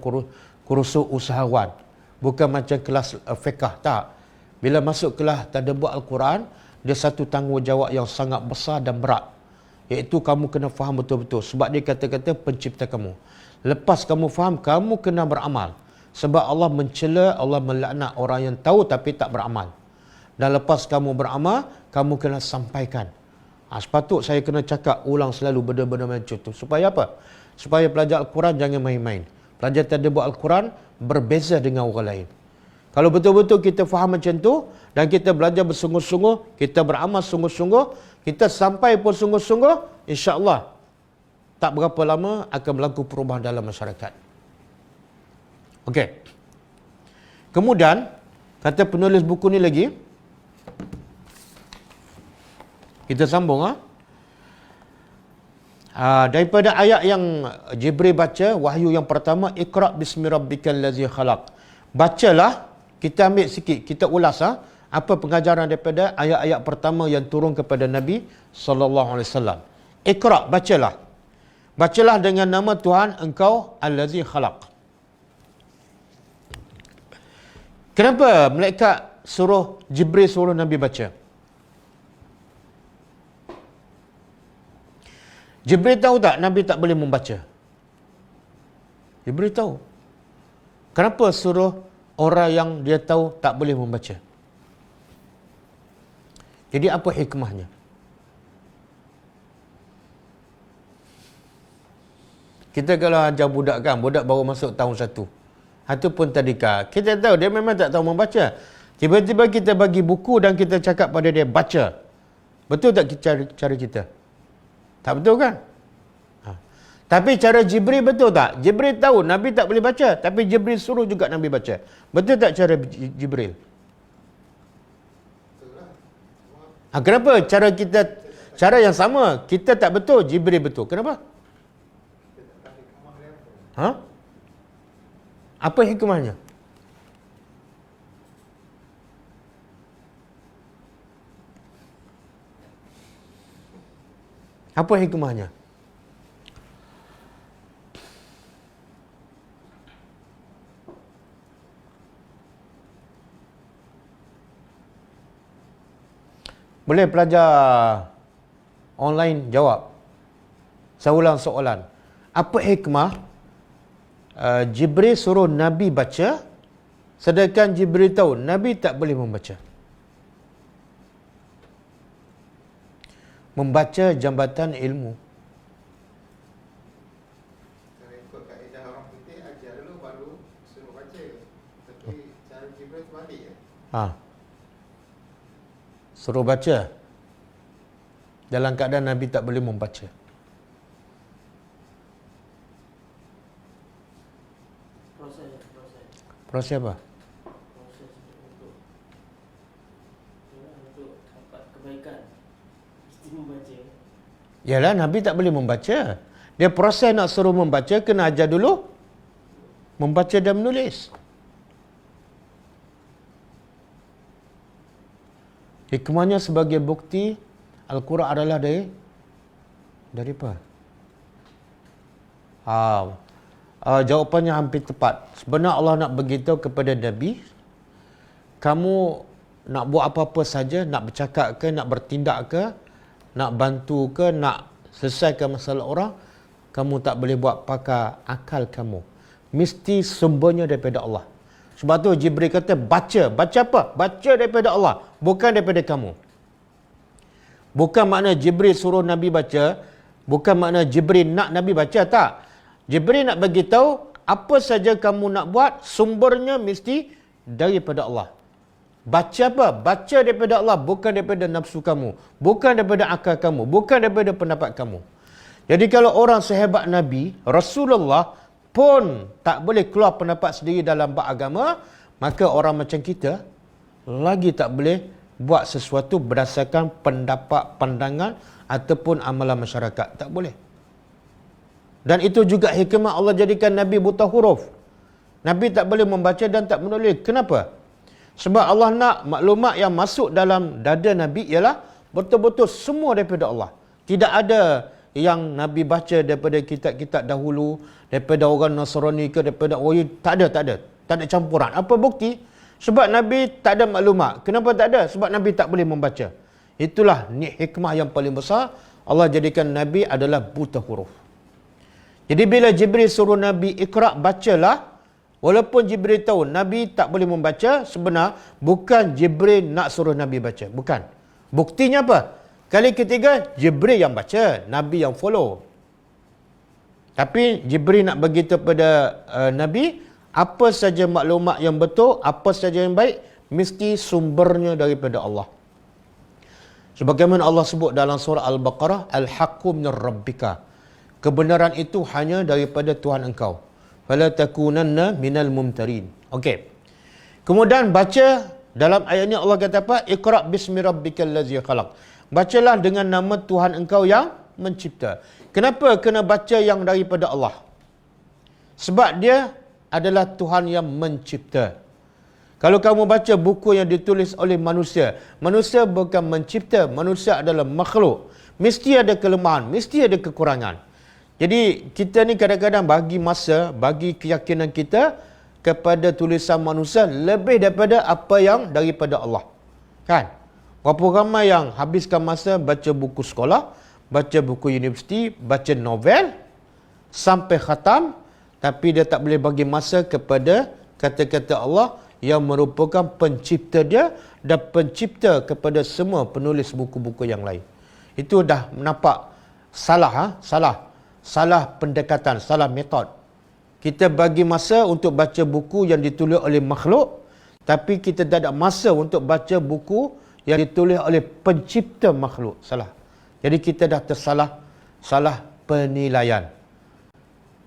kursus usahawan, bukan macam kelas fiqh. Tak. Bila masuk kelas tadabbur Al-Quran, dia satu tanggungjawab yang sangat besar dan berat. Iaitu kamu kena faham betul-betul. Sebab dia kata-kata pencipta kamu. Lepas kamu faham, kamu kena beramal. Sebab Allah mencela, Allah melaknat orang yang tahu tapi tak beramal. Dan lepas kamu beramal, kamu kena sampaikan. Sepatut saya kena cakap ulang selalu benda-benda macam tu. Supaya apa? Supaya pelajar Al-Quran jangan main-main. Pelajar tadabbur Al-Quran berbeza dengan orang lain. Kalau betul-betul kita faham macam tu, dan kita belajar bersungguh-sungguh, kita beramal sungguh-sungguh, kita sampai pun sungguh-sungguh, insya-Allah tak berapa lama akan berlaku perubahan dalam masyarakat. Okey. Kemudian, kata penulis buku ni lagi, kita sambung daripada ayat yang Jibril baca, wahyu yang pertama, Iqra bismi rabbikal ladzi khalaq. Bacalah, kita ambil sikit, kita ulas apa pengajaran daripada ayat-ayat pertama yang turun kepada Nabi sallallahu alaihi wasallam. Iqra, bacalah. Bacalah dengan nama Tuhan engkau allazi khalaq. Kenapa malaikat suruh Jibril suruh Nabi baca? Jibril tahu tak Nabi tak boleh membaca? Jibril tahu. Kenapa suruh orang yang dia tahu tak boleh membaca? Jadi apa hikmahnya? Kita kalau ajar budak kan, budak baru masuk tahun 1 ataupun tadika, kita tahu dia memang tak tahu membaca. Tiba-tiba kita bagi buku dan kita cakap pada dia baca. Betul tak cara kita? Tak betul kan? Tapi cara Jibril betul tak? Jibril tahu Nabi tak boleh baca, tapi Jibril suruh juga Nabi baca. Betul tak cara Jibril? Kenapa cara kita, cara yang sama, kita tak betul, Jibril betul. Kenapa? Apa hikmahnya? Apa hikmahnya? Boleh pelajar online jawab. Saya ulang soalan. Apa hikmah Jibril suruh Nabi baca, sedangkan Jibril tahu Nabi tak boleh membaca? Membaca jambatan ilmu. Kalau ikut kaedah orang putih, ajar dulu baru suruh baca. Tapi cara Jibril terbalik Suruh baca dalam keadaan Nabi tak boleh membaca. Proses apa? Proses untuk dapat kebaikan mesti membaca. Yalah, Nabi tak boleh membaca. Dia proses nak suruh membaca, kena ajar dulu membaca dan menulis. Hikmahnya sebagai bukti Al-Quran adalah dari apa? Jawapannya hampir tepat. Sebenarnya Allah nak beritahu kepada Nabi, kamu nak buat apa-apa saja, nak bercakap ke, nak bertindak ke, nak bantu ke, nak selesaikan masalah orang, kamu tak boleh buat pakai akal kamu. Mesti sumbernya daripada Allah. Sebab tu Jibril kata baca. Baca apa? Baca daripada Allah, bukan daripada kamu. Bukan makna Jibril suruh Nabi baca, bukan makna Jibril nak Nabi baca, tak. Jibril nak bagi tahu apa saja kamu nak buat, sumbernya mesti daripada Allah. Baca apa? Baca daripada Allah, bukan daripada nafsu kamu, bukan daripada akal kamu, bukan daripada pendapat kamu. Jadi kalau orang sehebat Nabi, Rasulullah pun tak boleh keluar pendapat sendiri dalam bab agama, maka orang macam kita lagi tak boleh buat sesuatu berdasarkan pendapat, pandangan ataupun amalan masyarakat. Tak boleh. Dan itu juga hikmah Allah jadikan Nabi buta huruf. Nabi tak boleh membaca dan tak menulis. Kenapa? Sebab Allah nak maklumat yang masuk dalam dada Nabi ialah betul-betul semua daripada Allah. Tidak ada yang Nabi baca daripada kitab-kitab dahulu, daripada orang Nasrani ke, daripada orang, tak ada campuran. Apa bukti? Sebab Nabi tak ada maklumat. Kenapa tak ada? Sebab Nabi tak boleh membaca. Itulah hikmah yang paling besar. Allah jadikan Nabi adalah buta huruf. Jadi bila Jibril suruh Nabi Iqra, bacalah, walaupun Jibril tahu Nabi tak boleh membaca, sebenarnya bukan Jibril nak suruh Nabi baca. Bukan. Buktinya apa? Kali ketiga, Jibril yang baca, Nabi yang follow. Tapi Jibril nak beritahu pada Nabi, apa saja maklumat yang betul, apa saja yang baik, mesti sumbernya daripada Allah. Sebagaimana Allah sebut dalam surah Al-Baqarah, Al-Haqqu minar Rabbika. kebenaran itu hanya daripada Tuhan engkau. Fala takunanna minal mumtarin. Okey. Kemudian baca dalam ayat ini Allah kata apa? Iqra bismi rabbikal ladzi khalaq. Bacalah dengan nama Tuhan engkau yang mencipta. Kenapa kena baca yang daripada Allah? Sebab dia adalah Tuhan yang mencipta. Kalau kamu baca buku yang ditulis oleh manusia, manusia bukan mencipta, manusia adalah makhluk. Mesti ada kelemahan, mesti ada kekurangan. Jadi kita ni kadang-kadang bagi masa, bagi keyakinan kita kepada tulisan manusia lebih daripada apa yang daripada Allah. Kan? Berapa ramai yang habiskan masa baca buku sekolah, baca buku universiti, baca novel sampai khatam, tapi dia tak boleh bagi masa kepada kata-kata Allah yang merupakan pencipta dia dan pencipta kepada semua penulis buku-buku yang lain. Itu dah nampak salah pendekatan, salah metod. Kita bagi masa untuk baca buku yang ditulis oleh makhluk, tapi kita tak ada masa untuk baca buku yang ditulis oleh pencipta makhluk. Salah. Jadi kita dah salah penilaian.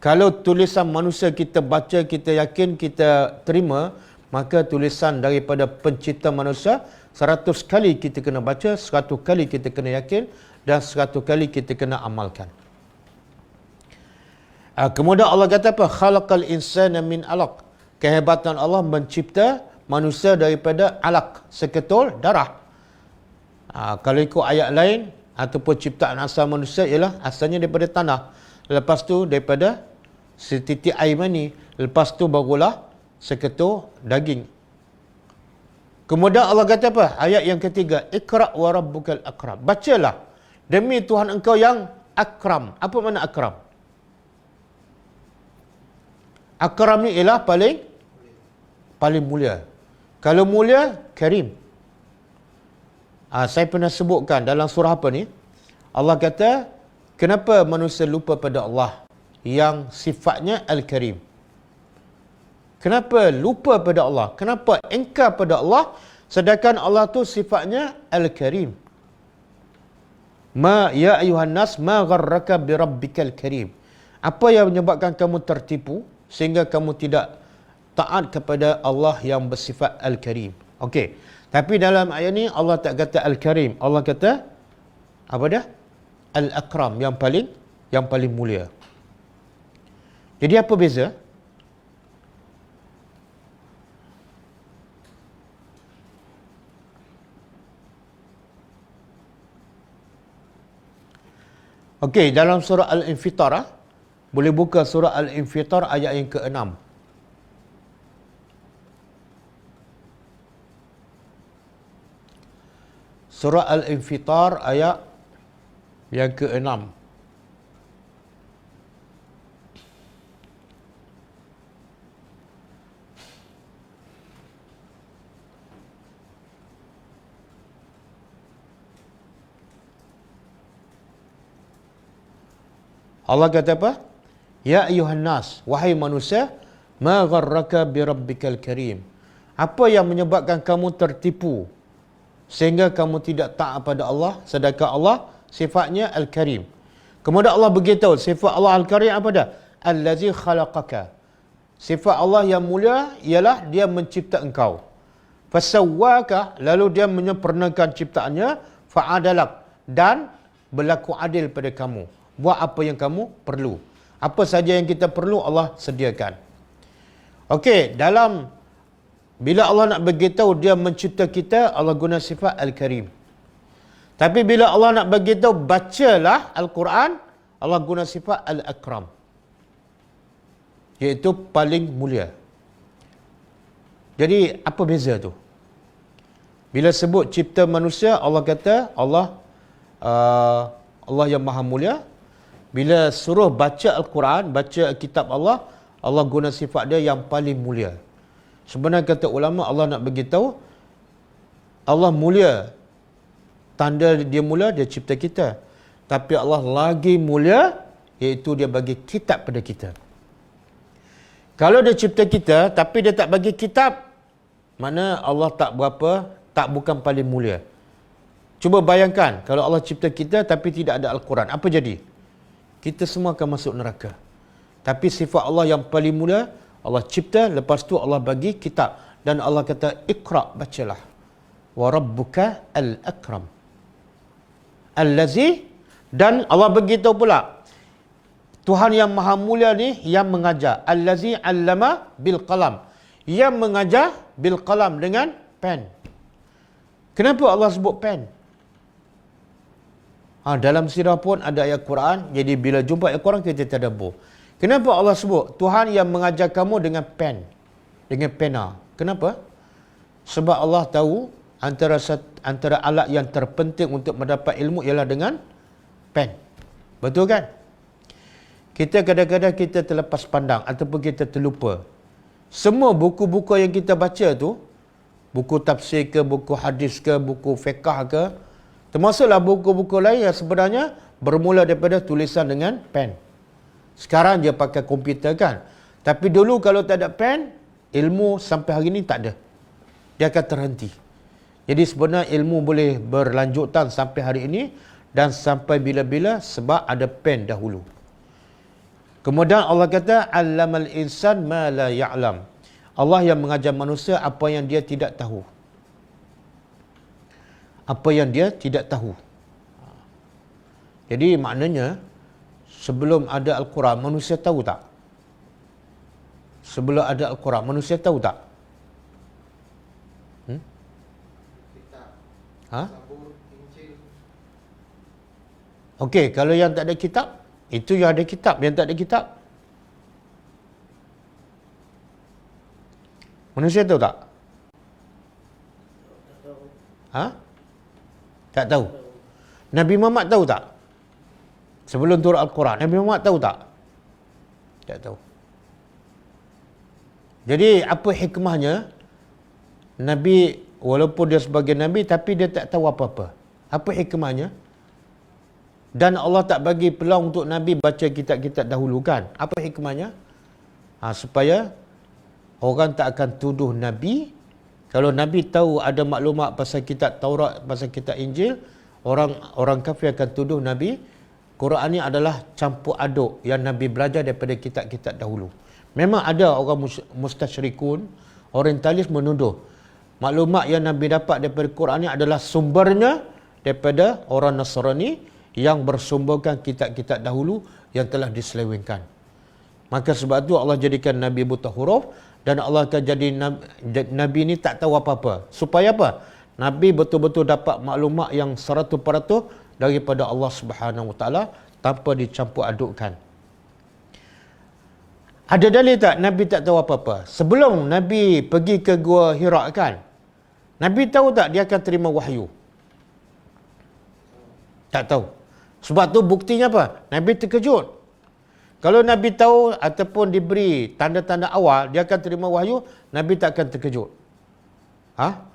Kalau tulisan manusia kita baca, kita yakin, kita terima, maka tulisan daripada pencipta manusia 100 kali kita kena baca, 100 kali kita kena yakin dan 100 kali kita kena amalkan. Kemudian Allah kata apa? Khalaqal insana min alaq. Kehebatan Allah mencipta manusia daripada alaq, seketul darah. Kalau ikut ayat lain ataupun ciptaan asal manusia ialah asalnya daripada tanah. Lepas tu daripada setitik air mani. Lepas tu barulah seketul daging. Kemudian Allah kata apa? Ayat yang ketiga, Iqra wa rabbukal akram. Bacalah demi Tuhan engkau yang akram. Apa makna akram? Akram ni ialah paling mulia. Kalau mulia, karim. Saya pernah sebutkan dalam surah apa ni? Allah kata, kenapa manusia lupa pada Allah yang sifatnya Al-Karim? Kenapa lupa pada Allah? Kenapa engkar pada Allah sedangkan Allah tu sifatnya Al-Karim? Ya ayuhan nas, ma gharraka bi rabbikal karim. Apa yang menyebabkan kamu tertipu sehingga kamu tidak taat kepada Allah yang bersifat Al-Karim? Okey. Tapi dalam ayat ni Allah tak kata Al-Karim. Allah kata apa dah? Al-Akram, yang paling mulia. Jadi apa beza? Okey, dalam surah Al-Infitar, boleh buka surah Al-Infitar ayat yang ke-6. Surah Al-Infitar ayat yang ke-6. Allah kata apa? Ya ayuhan nas, wahai manusia, ma gharraka bi rabbikal karim. Apa yang menyebabkan kamu tertipu sehingga kamu tidak taat pada Allah sedangkan Allah sifatnya Al-Karim. Kemudian Allah beritahu sifat Allah Al-Karim apa dah? Allazi khalaqaka. Sifat Allah yang mulia ialah dia mencipta engkau. Fasawwaka, lalu dia menyempurnakan ciptaannya, fa'adalak, dan berlaku adil pada kamu. Buat apa yang kamu perlu. Apa saja yang kita perlu Allah sediakan. Okey, bila Allah nak beritahu dia mencipta kita, Allah guna sifat Al-Karim. Tapi bila Allah nak beritahu bacalah Al-Quran, Allah guna sifat Al-Akram, iaitu paling mulia. Jadi apa beza tu? Bila sebut cipta manusia, Allah kata Allah yang maha mulia. Bila suruh baca Al-Quran, baca kitab Allah, Allah guna sifat dia yang paling mulia. Sebenarnya kata ulama, Allah nak beritahu Allah mulia. Tanda dia mulia, dia cipta kita. Tapi Allah lagi mulia, iaitu dia bagi kitab pada kita. Kalau dia cipta kita, tapi dia tak bagi kitab, mana Allah bukan paling mulia. Cuba bayangkan, kalau Allah cipta kita, tapi tidak ada Al-Quran, apa jadi? kita semua akan masuk neraka. Tapi sifat Allah yang paling mulia, Allah cipta, lepas tu Allah bagi kitab. Dan Allah kata, Iqra, bacalah. Wa rabbuka al-akram. Allazi, dan Allah beritahu pula, Tuhan yang maha mulia ni yang mengajar. Allazi allama bil qalam. Yang mengajar bil qalam, dengan pen. Kenapa Allah sebut pen? Dalam sirah pun ada ayat Quran. Jadi bila jumpa ayat Quran, kita tadabbur. Kenapa Allah sebut Tuhan yang mengajar kamu dengan pen, dengan pena? Kenapa? Sebab Allah tahu antara alat yang terpenting untuk mendapat ilmu ialah dengan pen. Betul kan? Kita kadang-kadang kita terlepas pandang ataupun kita terlupa. Semua buku-buku yang kita baca tu, buku tafsir ke, buku hadis ke, buku fiqh ke, termasuklah buku-buku lain yang sebenarnya bermula daripada tulisan dengan pen. Sekarang dia pakai komputer kan. Tapi dulu kalau tak ada pen, ilmu sampai hari ni tak ada. Dia akan terhenti. Jadi sebenarnya ilmu boleh berlanjutan sampai hari ini dan sampai bila-bila sebab ada pen dahulu. Kemudian Allah kata, Allamal insan ma la ya'lam. Allah yang mengajar manusia apa yang dia tidak tahu. Apa yang dia tidak tahu. Jadi maknanya, sebelum ada Al-Quran, manusia tahu tak? Sebelum ada Al-Quran, manusia tahu tak? Kitab, Ha? Zabur, Injil. Okey, kalau yang tak ada kitab, itu yang ada kitab. Yang tak ada kitab, manusia tahu tak? Tak tahu. Ha? Tak tahu. Nabi Muhammad tahu tak? Sebelum turun Al-Quran, Nabi Muhammad tahu tak? Tak tahu. Jadi apa hikmahnya? Nabi, walaupun dia sebagai Nabi, tapi dia tak tahu apa-apa. Apa hikmahnya? Dan Allah tak bagi peluang untuk Nabi baca kitab-kitab dahulu kan? Apa hikmahnya? Supaya orang tak akan tuduh Nabi. Kalau Nabi tahu ada maklumat pasal kitab Taurat, pasal kitab Injil, orang kafir akan tuduh Nabi Quran ni adalah campur aduk yang Nabi belajar daripada kitab-kitab dahulu. Memang ada orang mustasyrikun, orientalis menuduh maklumat yang Nabi dapat daripada Quran ni adalah sumbernya daripada orang Nasrani yang bersumberkan kitab-kitab dahulu yang telah diselewengkan. Maka sebab tu Allah jadikan Nabi buta huruf dan Allah akan jadi Nabi ni tak tahu apa-apa. Supaya apa? Nabi betul-betul dapat maklumat yang 100% daripada Allah Subhanahu Wa Taala tanpa dicampur adukkan. Ada dalil tak Nabi tak tahu apa-apa? Sebelum Nabi pergi ke Gua Hira kan, Nabi tahu tak dia akan terima wahyu? Tak tahu. Sebab tu buktinya apa? Nabi terkejut. Kalau Nabi tahu ataupun diberi tanda-tanda awal dia akan terima wahyu, Nabi tak akan terkejut.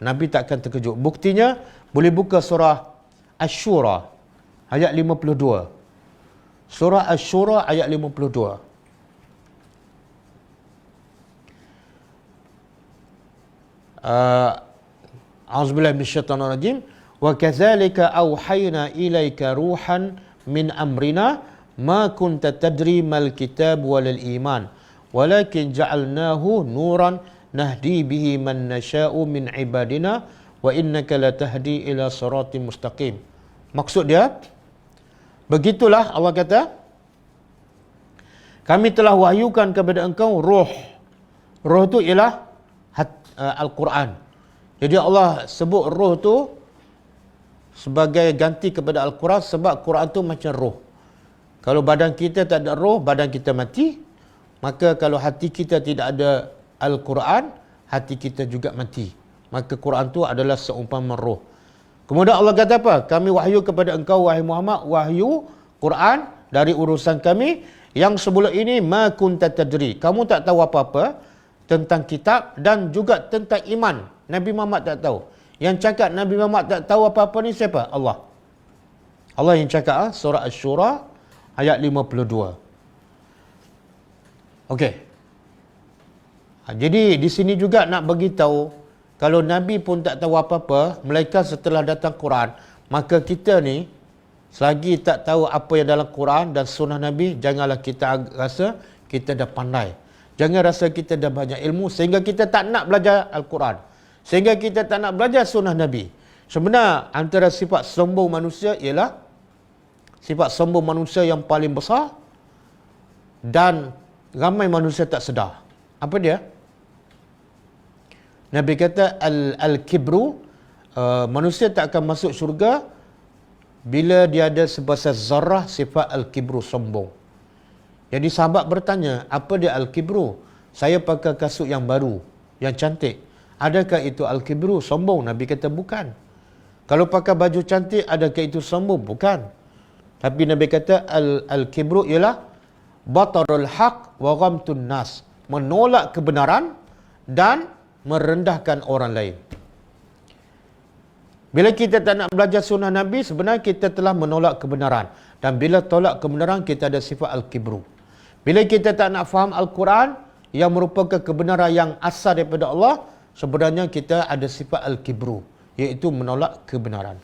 Nabi tak akan terkejut. Buktinya boleh buka surah Asy-Syura ayat 52. Surah Asy-Syura ayat 52. A'udzubillahi minasyaitonir rajim. Wa kadzalika auhayna ilaika ruhan min amrina ma kunta tadri mal kitab wal iman walakin ja'alnahu nuran nahdi bihi man nasha'u min ibadina wa innaka latahdi ila siratim mustaqim. Maksud dia, begitulah Allah kata, kami telah wahyukan kepada engkau roh. Roh tu ialah Al-Quran. Jadi Allah sebut roh tu sebagai ganti kepada Al-Quran sebab Quran tu macam roh. Kalau badan kita tak ada roh, badan kita mati. Maka kalau hati kita tidak ada Al-Quran, hati kita juga mati. Maka Quran tu adalah seumpama roh. Kemudian Allah kata apa? Kami wahyu kepada engkau wahai Muhammad, wahyu Quran dari urusan kami yang sebelum ini ma kunta tadri. Kamu tak tahu apa-apa tentang kitab dan juga tentang iman. Nabi Muhammad tak tahu. Yang cakap Nabi Muhammad tak tahu apa-apa ni siapa? Allah. Allah yang cakap surah Asy-Syura ayat 52. Okey. Jadi di sini juga nak bagi tahu kalau Nabi pun tak tahu apa-apa, melainkan setelah datang Quran, maka kita ni Selagi tak tahu apa yang dalam Quran dan sunnah Nabi, janganlah kita rasa kita dah pandai. Jangan rasa kita dah banyak ilmu sehingga kita tak nak belajar Al-Quran. Sehingga kita tak nak belajar sunnah Nabi. Sebenarnya antara sifat sombong manusia ialah sifat sombong manusia yang paling besar dan ramai manusia tak sedar. Apa dia? Nabi kata al-kibru, manusia tak akan masuk syurga bila dia ada sebesar zarah sifat al-kibru, sombong. Jadi sahabat bertanya, apa dia al-kibru? Saya pakai kasut yang baru, yang cantik. Adakah itu al-kibru, sombong? Nabi kata bukan. Kalau pakai baju cantik, adakah itu sombong? Bukan. Tapi Nabi kata al-kibru ialah batarul haq wa ghamtun nas, menolak kebenaran dan merendahkan orang lain. Bila kita tak nak belajar sunnah Nabi, sebenarnya kita telah menolak kebenaran. Dan bila tolak kebenaran, kita ada sifat al-kibru. Bila kita tak nak faham Al-Quran, yang merupakan kebenaran yang asal daripada Allah, sebenarnya kita ada sifat al-kibru, iaitu menolak kebenaran.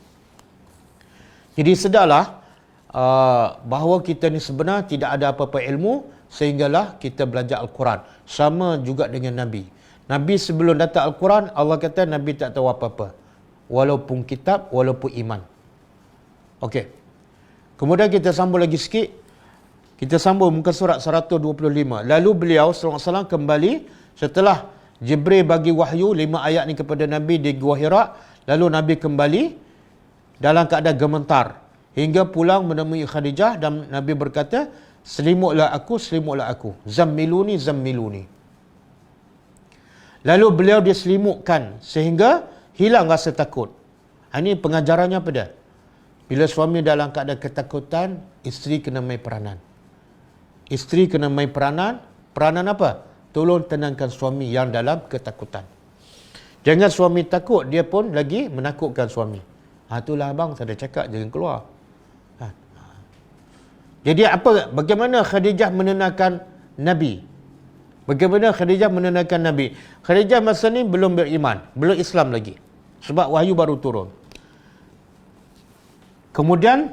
Jadi sedarlah bahawa kita ni sebenarnya tidak ada apa-apa ilmu, sehinggalah kita belajar Al-Quran. Sama juga dengan Nabi. Nabi sebelum datang Al-Quran, Allah kata Nabi tak tahu apa-apa. Walaupun kitab, walaupun iman. Okey. Kemudian kita sambung lagi sikit. Kita sambung muka surat 125. Lalu beliau SAW kembali setelah Jibril bagi wahyu 5 ayat ni kepada Nabi di Gua Hira. Lalu Nabi kembali dalam keadaan gemetar hingga pulang menemui Khadijah, dan Nabi berkata, selimutlah aku, zammiluni, zammiluni. Lalu beliau diselimutkan sehingga hilang rasa takut. Ini pengajarannya apa dia? Bila suami dalam keadaan ketakutan, isteri kena main peranan. Isteri kena main peranan. Peranan apa? Tolong tenangkan suami yang dalam ketakutan. Jangan suami takut, dia pun lagi menakutkan suami. Itulah abang, saya dah cakap, jangan keluar. Jadi bagaimana Khadijah menenangkan Nabi? Bagaimana Khadijah menenangkan Nabi? Khadijah masa ni belum beriman, belum Islam lagi. Sebab wahyu baru turun. Kemudian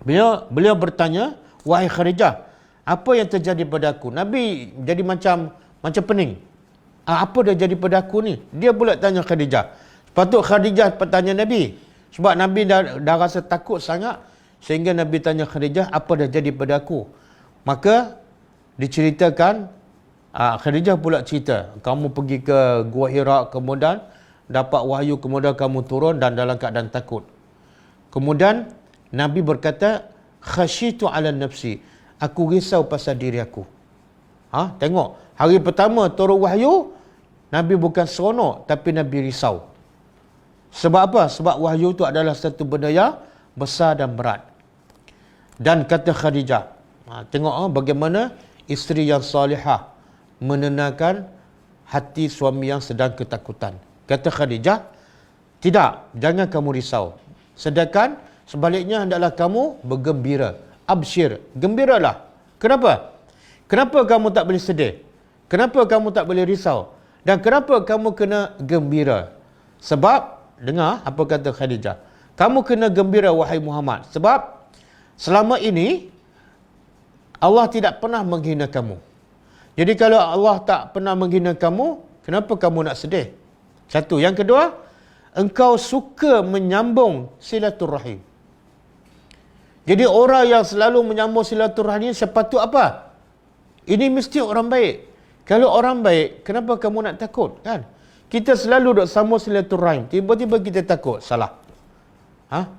beliau bertanya, wahai Khadijah, apa yang terjadi pada aku? Nabi jadi macam pening. Apa dah jadi pada aku ni? Dia pula tanya Khadijah. Patut Khadijah bertanya Nabi. Sebab Nabi dah rasa takut sangat, sehingga Nabi tanya Khadijah, apa dah jadi pada aku? Maka diceritakan, Khadijah pula cerita, kamu pergi ke Gua Hira, kemudian dapat wahyu, kemudian kamu turun dan dalam keadaan takut. Kemudian Nabi berkata, khasyitu ala nafsi, aku risau pasal diri aku. Tengok, hari pertama turun wahyu, Nabi bukan seronok, tapi Nabi risau. Sebab apa? Sebab wahyu itu adalah satu benda yang besar dan berat. Dan kata Khadijah, tengok bagaimana isteri yang salihah menenangkan hati suami yang sedang ketakutan. Kata Khadijah, tidak, jangan kamu risau. Sedangkan sebaliknya hendaklah kamu bergembira. Absyir, gembiralah. Kenapa? Kenapa kamu tak boleh sedih? Kenapa kamu tak boleh risau? Dan kenapa kamu kena gembira? Sebab, dengar apa kata Khadijah. Kamu kena gembira wahai Muhammad. Sebab selama ini Allah tidak pernah menghina kamu. Jadi kalau Allah tak pernah menghina kamu, kenapa kamu nak sedih? Satu. Yang kedua, engkau suka menyambung silaturahim. Jadi orang yang selalu menyambung silaturahim sepatut apa? Ini mesti orang baik. Kalau orang baik, kenapa kamu nak takut? Kan? Kita selalu duk sambung silaturahim. Tiba-tiba kita takut. Salah.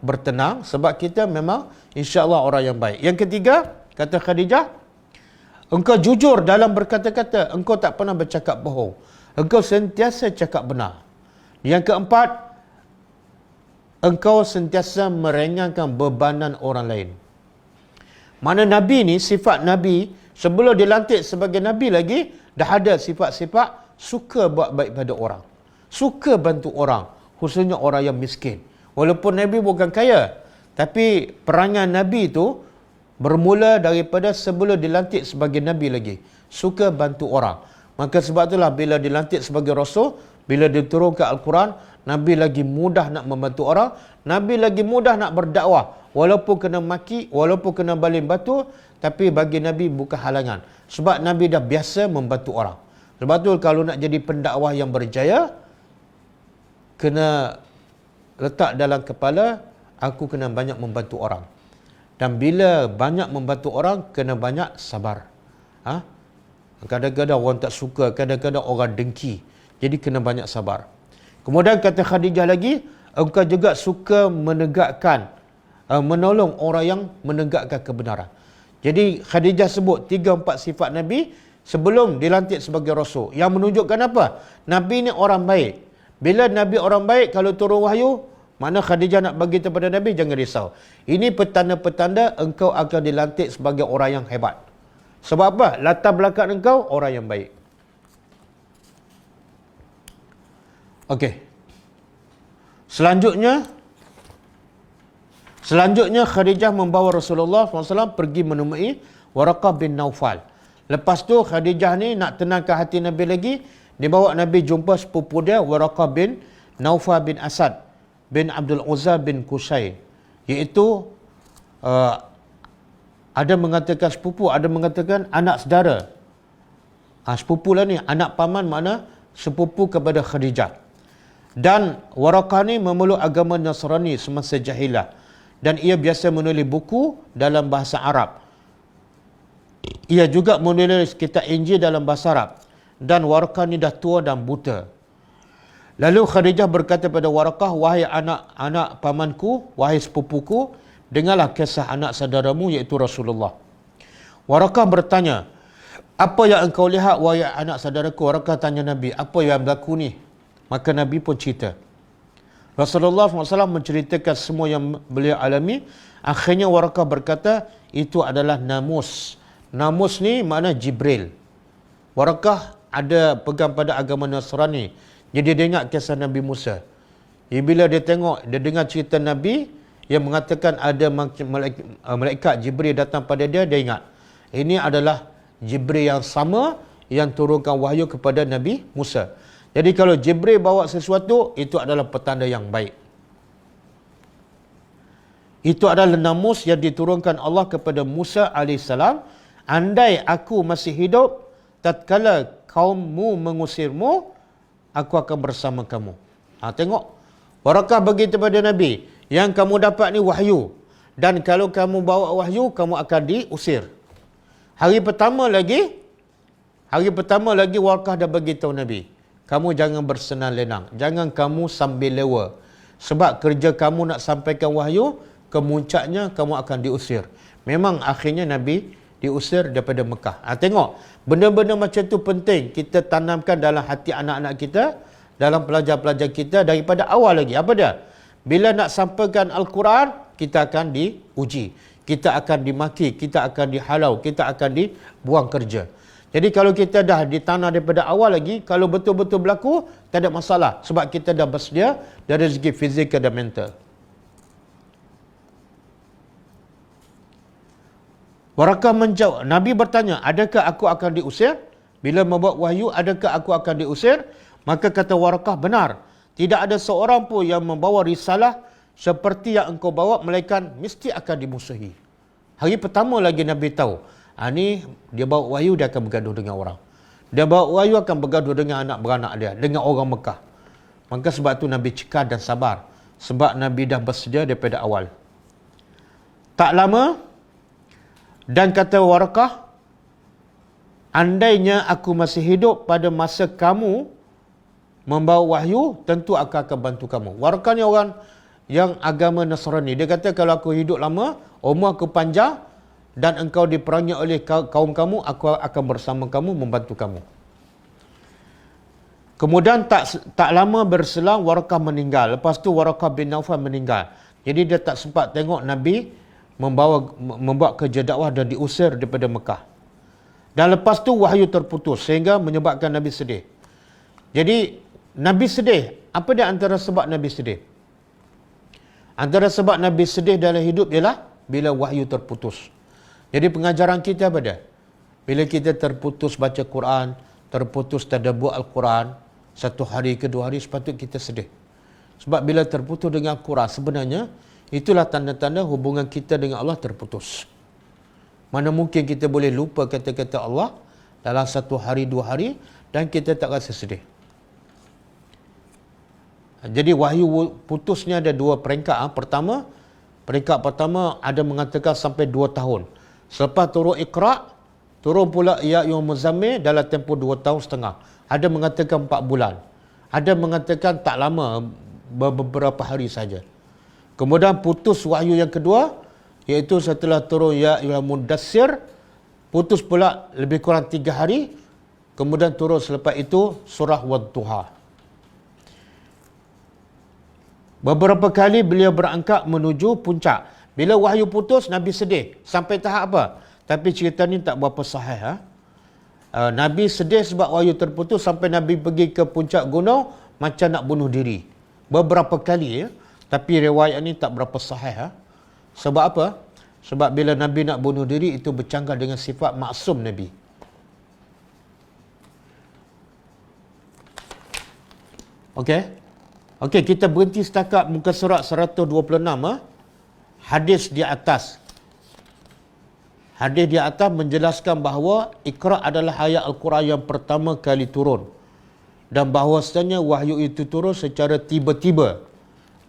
Bertenang sebab kita memang insya-Allah orang yang baik. Yang ketiga, kata Khadijah, engkau jujur dalam berkata-kata, engkau tak pernah bercakap bohong. Engkau sentiasa cakap benar. Yang keempat, engkau sentiasa meringankan bebanan orang lain. Mana Nabi ni, sifat Nabi, sebelum dilantik sebagai Nabi lagi, dah ada sifat-sifat suka buat baik pada orang. Suka bantu orang, khususnya orang yang miskin. Walaupun Nabi bukan kaya, tapi perangai Nabi itu bermula daripada sebelum dilantik sebagai Nabi lagi. Suka bantu orang. Maka sebab itulah bila dilantik sebagai Rasul, bila diturunkan Al-Quran, Nabi lagi mudah nak membantu orang, Nabi lagi mudah nak berdakwah. walaupun kena maki, walaupun kena baling batu, tapi bagi Nabi bukan halangan. Sebab Nabi dah biasa membantu orang. Sebab tu kalau nak jadi pendakwah yang berjaya, kena letak dalam kepala, aku kena banyak membantu orang. Dan bila banyak membantu orang, kena banyak sabar. Kadang-kadang orang tak suka, kadang-kadang orang dengki. Jadi kena banyak sabar. Kemudian kata Khadijah lagi, engkau juga suka menegakkan, menolong orang yang menegakkan kebenaran. Jadi Khadijah sebut 3-4 sifat Nabi sebelum dilantik sebagai Rasul. Yang menunjukkan apa? Nabi ni orang baik. Bila Nabi orang baik, kalau turun wahyu, mana Khadijah nak bagi kepada Nabi, jangan risau. Ini petanda-petanda engkau akan dilantik sebagai orang yang hebat. Sebab apa? Latar belakang engkau orang yang baik. Okey. Selanjutnya Khadijah membawa Rasulullah SAW pergi menemui Waraqah bin Naufal. Lepas tu Khadijah ni nak tenangkan hati Nabi lagi, dia bawa Nabi jumpa sepupu dia Waraqah bin Naufal bin Asad bin Abdul Uzza bin Qusay, iaitu ada mengatakan sepupu, ada mengatakan anak saudara. Sepupu lah ni, anak paman makna sepupu kepada Khadijah. Dan Waraqah ni memeluk agama Nasrani semasa jahilah, dan ia biasa menulis buku dalam bahasa Arab. Ia juga menulis kitab Injil dalam bahasa Arab. Dan Waraqah ni dah tua dan buta. Lalu Khadijah berkata pada Waraqah, wahai anak pamanku, wahai sepupuku, dengarlah kisah anak saudaramu iaitu Rasulullah. Waraqah bertanya, apa yang engkau lihat wahai anak saudaraku? Waraqah tanya Nabi, apa yang berlaku ni? Maka Nabi pun cerita. Rasulullah SAW menceritakan semua yang beliau alami. Akhirnya Waraqah berkata, itu adalah namus. Namus ni makna Jibril. Waraqah ada pegang pada agama Nasrani. Jadi dia ingat kisah Nabi Musa. Jadi bila dia tengok, dia dengar cerita Nabi yang mengatakan ada malaikat Jibril datang pada dia, dia ingat. Ini adalah Jibril yang sama yang turunkan wahyu kepada Nabi Musa. Jadi kalau Jibril bawa sesuatu, itu adalah petanda yang baik. Itu adalah namus yang diturunkan Allah kepada Musa AS. Andai aku masih hidup, tatkala kaummu mengusirmu, aku akan bersama kamu. Tengok. Waraqah beritahu kepada Nabi, yang kamu dapat ni wahyu. Dan kalau kamu bawa wahyu, kamu akan diusir. Hari pertama lagi Waraqah dah beritahu Nabi, kamu jangan bersenang lenang. Jangan kamu sambil lewa. Sebab kerja kamu nak sampaikan wahyu, kemuncaknya kamu akan diusir. Memang akhirnya Nabi diusir daripada Mekah. Tengok, benda-benda macam tu penting kita tanamkan dalam hati anak-anak kita, dalam pelajar-pelajar kita daripada awal lagi. Apa dia? Bila nak sampaikan Al-Quran, kita akan diuji. Kita akan dimaki, kita akan dihalau, kita akan dibuang kerja. Jadi kalau kita dah ditanah daripada awal lagi, kalau betul-betul berlaku, tak ada masalah. Sebab kita dah bersedia dari segi fizikal dan mental. Waraqah menjawab, Nabi bertanya, adakah aku akan diusir? Bila membuat wahyu, adakah aku akan diusir? Maka kata Waraqah, benar. Tidak ada seorang pun yang membawa risalah seperti yang engkau bawa, melainkan mesti akan dimusuhi. Hari pertama lagi Nabi tahu, ni dia bawa wahyu, dia akan bergaduh dengan orang. Dia bawa wahyu akan bergaduh dengan anak beranak dia, dengan orang Mekah. Maka sebab tu Nabi cekal dan sabar. Sebab Nabi dah bersedia daripada awal. Tak lama, dan kata Waraqah, andainya aku masih hidup pada masa kamu membawa wahyu, tentu aku akan bantu kamu. Waraqah ni orang yang agama Nasrani. Dia kata, kalau aku hidup lama, umur aku panjang, dan engkau diperangi oleh kaum kamu, aku akan bersama kamu, membantu kamu. Kemudian tak lama berselang, Waraqah meninggal. Lepas tu Waraqah bin Naufal meninggal. Jadi dia tak sempat tengok Nabi membawa kerja dakwah dan diusir daripada Mekah. Dan lepas tu wahyu terputus sehingga menyebabkan Nabi sedih. Jadi Nabi sedih. Apa dia antara sebab Nabi sedih? Antara sebab Nabi sedih dalam hidup ialah bila wahyu terputus. Jadi pengajaran kita apa dia? Bila kita terputus baca Quran, terputus tadabbur Al-Quran, satu hari ke dua hari, sepatutnya kita sedih. Sebab bila terputus dengan Quran, sebenarnya itulah tanda-tanda hubungan kita dengan Allah terputus. Mana mungkin kita boleh lupa kata-kata Allah dalam 1 hari, 2 hari dan kita tak rasa sedih. Jadi wahyu putusnya ada 2 peringkat. Peringkat pertama ada mengatakan sampai 2 tahun. Selepas turun Iqra, turun pula Ya Ayyuhal Muzammil dalam tempoh 2 tahun setengah. Ada mengatakan 4 bulan. Ada mengatakan tak lama, beberapa hari saja. Kemudian putus wahyu yang kedua, iaitu setelah turun Ya Ayyuhal Mudassir, putus pula lebih kurang 3 hari. Kemudian turun selepas itu surah Wad-Duha. Beberapa kali beliau berangkat menuju puncak. Bila wahyu putus, Nabi sedih. Sampai tahap apa? Tapi cerita ni tak berapa sahih. Nabi sedih sebab wahyu terputus sampai Nabi pergi ke puncak gunung macam nak bunuh diri. Beberapa kali. Tapi riwayat ni tak berapa sahih. Sebab apa? Sebab bila Nabi nak bunuh diri, itu bercanggah dengan sifat maksum Nabi. Okey, kita berhenti setakat muka surat 126. Hadis di atas. Hadis di atas menjelaskan bahawa Iqra adalah ayat Al-Quran yang pertama kali turun. Dan bahawasanya wahyu itu turun secara tiba-tiba.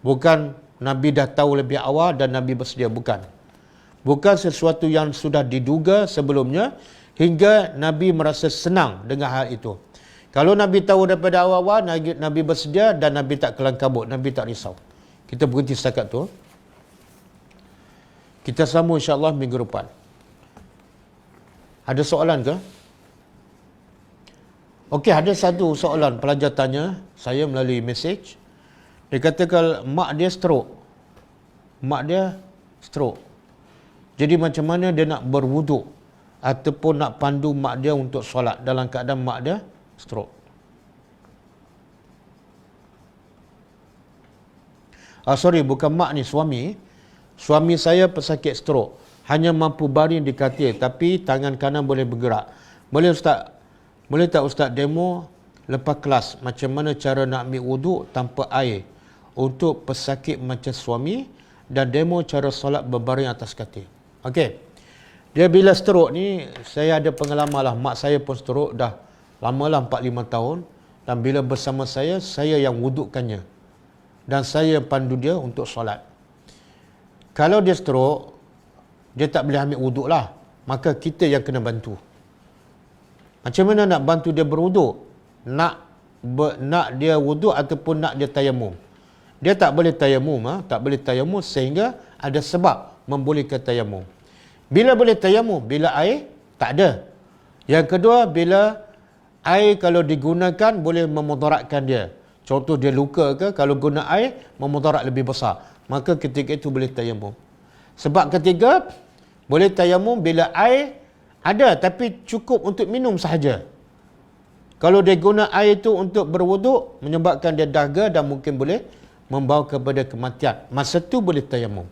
Bukan Nabi dah tahu lebih awal dan Nabi bersedia. Bukan sesuatu yang sudah diduga sebelumnya hingga Nabi merasa senang dengan hal itu. Kalau Nabi tahu daripada awal-awal, Nabi bersedia dan Nabi tak kelang kabut, Nabi tak risau. Kita berhenti setakat tu. Kita sambung insya-Allah minggu depan. Ada soalan ke? Okey, ada satu soalan pelajar tanya saya melalui mesej. Dia kata kalau mak dia stroke. Jadi macam mana dia nak berwuduk ataupun nak pandu mak dia untuk solat dalam keadaan mak dia stroke. Bukan mak ni, suami. Suami saya pesakit stroke. Hanya mampu baring di katil tapi tangan kanan boleh bergerak. Boleh tak Ustaz demo lepas kelas macam mana cara nak ambil wuduk tanpa air untuk pesakit macam suami dan demo cara solat berbaring atas katil. Okey. Dia bila stroke ni, saya ada pengalaman lah. Mak saya pun stroke dah lama lah, 4-5 tahun. Dan bila bersama saya yang wudukkannya. Dan saya pandu dia untuk solat. Kalau dia stroke, dia tak boleh ambil wuduk lah. Maka kita yang kena bantu. Macam mana nak bantu dia berwuduk? Nak dia wuduk ataupun nak dia tayamum? Dia tak boleh tayamum, sehingga ada sebab membolehkan tayamum. Bila boleh tayamum? Bila air tak ada. Yang kedua, bila air kalau digunakan boleh memudaratkan dia. Contoh dia luka ke, kalau guna air memudarat lebih besar, maka ketika itu boleh tayamum. Sebab ketiga, boleh tayamum bila air ada tapi cukup untuk minum sahaja. Kalau dia guna air itu untuk berwuduk, menyebabkan dia dahaga dan mungkin boleh membawa kepada kematian. Masa tu boleh tayamum.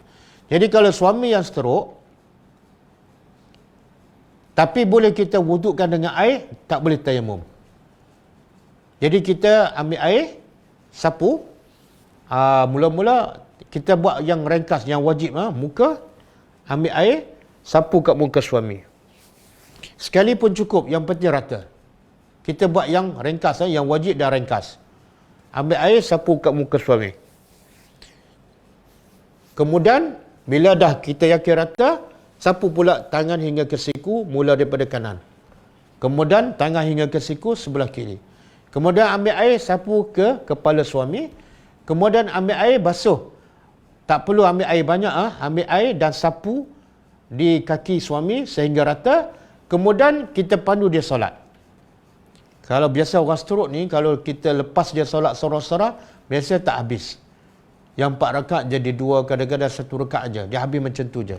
Jadi kalau suami yang stroke, tapi boleh kita wudukkan dengan air, tak boleh tayamum. Jadi kita ambil air, sapu. Mula-mula kita buat yang ringkas, yang wajib. Muka, ambil air, sapu kat muka suami. Sekali pun cukup, yang penting rata. Kita buat yang ringkas, yang wajib dan ringkas. Ambil air, sapu kat muka suami. Kemudian, bila dah kita yakin rata, sapu pula tangan hingga ke siku, mula daripada kanan. Kemudian, tangan hingga ke siku sebelah kiri. Kemudian, ambil air, sapu ke kepala suami. Kemudian, ambil air, basuh. Tak perlu ambil air banyak. Ambil air dan sapu di kaki suami sehingga rata. Kemudian, kita pandu dia solat. Kalau biasa orang stroke ni, kalau kita lepas dia solat sorang-sorang, biasa tak habis. Yang 4 rakaat jadi 2, kadang-kadang 1 rakaat aja. Dia habis macam tu je.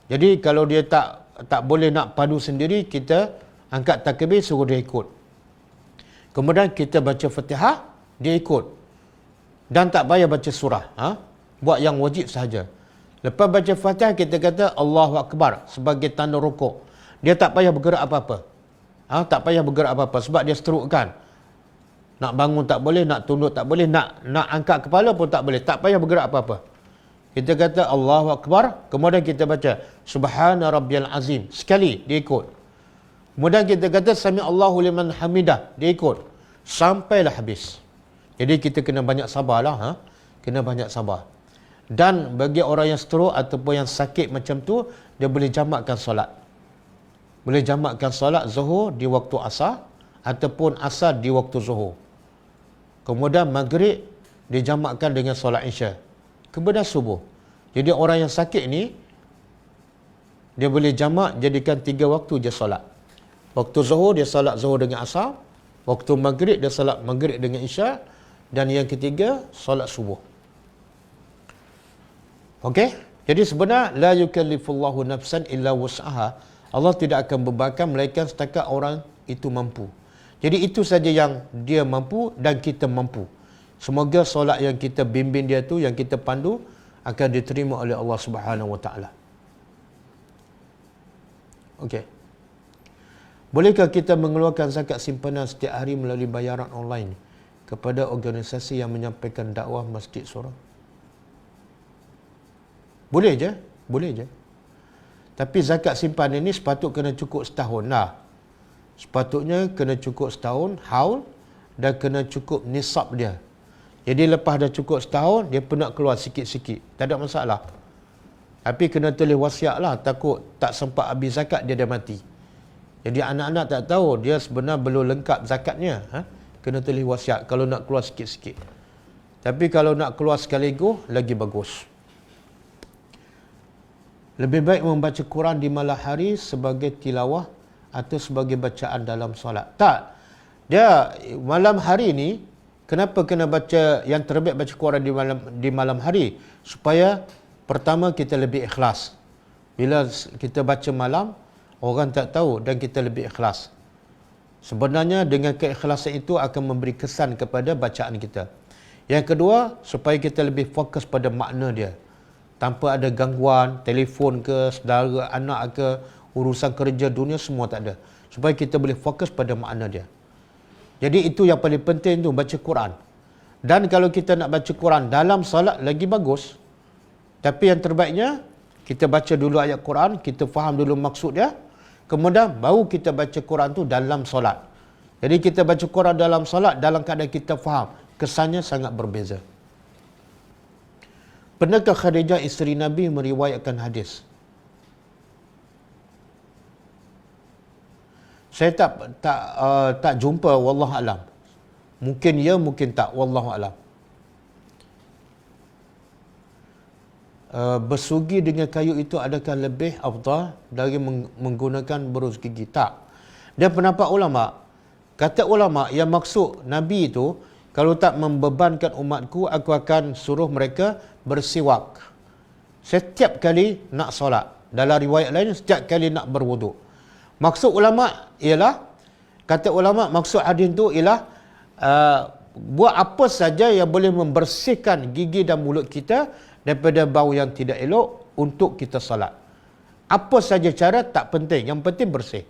Jadi kalau dia tak boleh nak padu sendiri, kita angkat takbir suruh dia ikut. Kemudian kita baca Fatihah, dia ikut. Dan tak payah baca surah. Buat yang wajib sahaja. Lepas baca Fatihah, kita kata Allahu Akbar sebagai tanda rukuk. Dia tak payah bergerak apa-apa. Tak payah bergerak apa-apa sebab dia stroke kan. Nak bangun tak boleh, nak tunduk tak boleh, nak angkat kepala pun tak boleh. Tak payah bergerak apa-apa. Kita kata Allahu Akbar, kemudian kita baca Subhana Rabbiyal Azim. Sekali, dia ikut. Kemudian kita kata Sami Allahu liman hamidah, dia ikut. Sampailah habis. Jadi kita kena banyak sabarlah. Kena banyak sabar. Dan bagi orang yang stroke ataupun yang sakit macam tu, dia boleh jamakkan solat. Boleh jamakkan solat zuhur di waktu asar ataupun asar di waktu zuhur. Kemudian maghrib dijamakkan dengan solat isya. Kemudian subuh. Jadi orang yang sakit ni, dia boleh jamak jadikan 3 waktu je solat. Waktu zuhur dia solat zuhur dengan asar. Waktu maghrib dia solat maghrib dengan isya. Dan yang ketiga, solat subuh. Okey? Jadi sebenarnya la yukallifullahu nafsan illa wus'aha. Allah tidak akan bebankan melainkan setakat orang itu mampu. Jadi itu saja yang dia mampu dan kita mampu. Semoga solat yang kita bimbing dia tu, yang kita pandu, akan diterima oleh Allah Subhanahu Wa Taala. Okey. Bolehkah kita mengeluarkan zakat simpanan setiap hari melalui bayaran online kepada organisasi yang menyampaikan dakwah Masjid Surah? Boleh je. Tapi zakat simpanan ini kena cukup setahun lah. Sepatutnya kena cukup setahun, haul, dan kena cukup nisab dia. Jadi lepas dah cukup setahun, dia pun nak keluar sikit-sikit. Tak ada masalah. Tapi kena tulis wasiat lah. Takut tak sempat habis zakat, dia dah mati. Jadi anak-anak tak tahu, dia sebenarnya belum lengkap zakatnya. Kena tulis wasiat kalau nak keluar sikit-sikit. Tapi kalau nak keluar sekaligus, lagi bagus. Lebih baik membaca Quran di malam hari sebagai tilawah atau sebagai bacaan dalam solat. Tak. Dia malam hari ni, kenapa kena baca, yang terbaik baca Quran di malam hari? Supaya pertama kita lebih ikhlas. Bila kita baca malam, orang tak tahu dan kita lebih ikhlas. Sebenarnya dengan keikhlasan itu akan memberi kesan kepada bacaan kita. Yang kedua, supaya kita lebih fokus pada makna dia. Tanpa ada gangguan, telefon ke, saudara, anak ke, urusan kerja, dunia, semua tak ada. Supaya kita boleh fokus pada makna dia. Jadi itu yang paling penting tu, baca Quran. Dan kalau kita nak baca Quran dalam salat, lagi bagus. Tapi yang terbaiknya, kita baca dulu ayat Quran, kita faham dulu maksud dia, kemudian baru kita baca Quran tu dalam solat. Jadi kita baca Quran dalam solat, dalam keadaan kita faham, kesannya sangat berbeza. Pernahkah Khadijah isteri Nabi meriwayatkan hadis? Saya tak jumpa, wallahu alam. Mungkin ya, mungkin tak, wallahu alam. Bersugi dengan kayu itu adakah lebih afdal dari menggunakan berus gigi? Tak. Dan pendapat ulama, kata ulama yang maksud Nabi itu, kalau tak membebankan umatku, aku akan suruh mereka bersiwak setiap kali nak solat. Dalam riwayat lain, setiap kali nak berwuduk. Maksud ulama ialah, kata ulama, maksud hadis itu ialah buat apa saja yang boleh membersihkan gigi dan mulut kita daripada bau yang tidak elok untuk kita salat. Apa saja cara tak penting, yang penting bersih.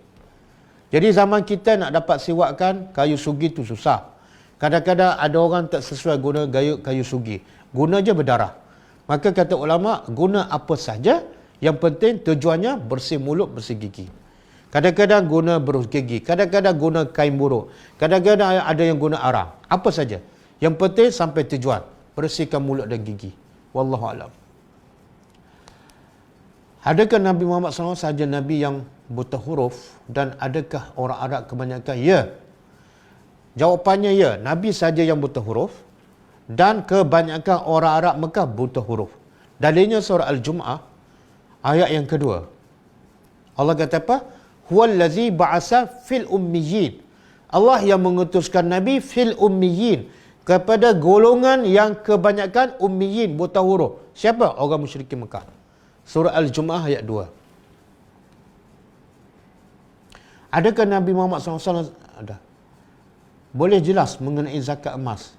Jadi zaman kita nak dapat siwakkan kayu sugi tu susah. Kadang-kadang ada orang tak sesuai guna kayu sugi, guna je berdarah. Maka kata ulama, guna apa saja, yang penting tujuannya bersih mulut, bersih gigi. Kadang-kadang guna berus gigi, kadang-kadang guna kain buruk, kadang-kadang ada yang guna arang. Apa saja, yang penting sampai tujuan, bersihkan mulut dan gigi. Wallahu a'lam. Adakah Nabi Muhammad SAW sahaja Nabi yang buta huruf, dan adakah orang Arab kebanyakan? Ya. Jawapannya ya, Nabi saja yang buta huruf dan kebanyakan orang Arab Mekah buta huruf. Dalilnya surah Al-Jum'ah ayat yang kedua. Allah kata apa? Huwallazi ba'asa fil ummiyin. Allah yang mengutuskan Nabi fil ummiyin, kepada golongan yang kebanyakan ummiyin, buta huruf. Siapa? Orang musyrikin Mekah. Surah Al-Jum'ah ayat 2. Adakah Nabi Muhammad SAW ada? Boleh jelas mengenai zakat emas.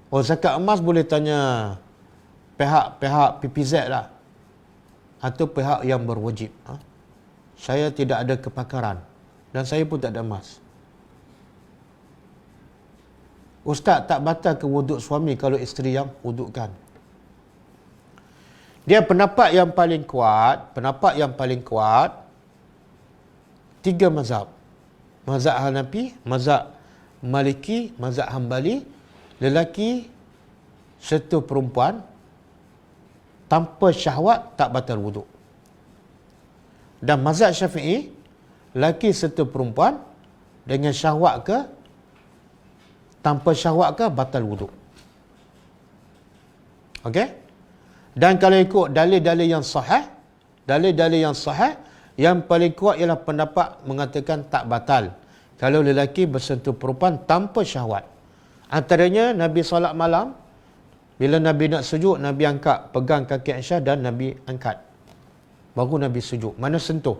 Oh, zakat emas boleh tanya pihak PPZ lah. Atau pihak yang berwajib. Saya tidak ada kepakaran. Dan saya pun tak ada emas. Ustaz, tak batal ke wuduk suami kalau isteri yang wudukkan? Dia pendapat yang paling kuat, 3 mazhab. Mazhab Hanafi, mazhab Maliki, mazhab Hambali, lelaki serta perempuan tanpa syahwat tak batal wuduk. Dan mazhab Syafi'i, lelaki serta perempuan dengan syahwat ke tanpa syahwat ke batal wuduk. Okey? Dan kalau ikut dalil-dalil yang sahih, yang paling kuat ialah pendapat mengatakan tak batal kalau lelaki bersentuh perempuan tanpa syahwat. Antaranya Nabi solat malam, bila Nabi nak sujud, Nabi angkat pegang kaki Aisyah dan Nabi angkat. Baru Nabi sujud. Mana sentuh.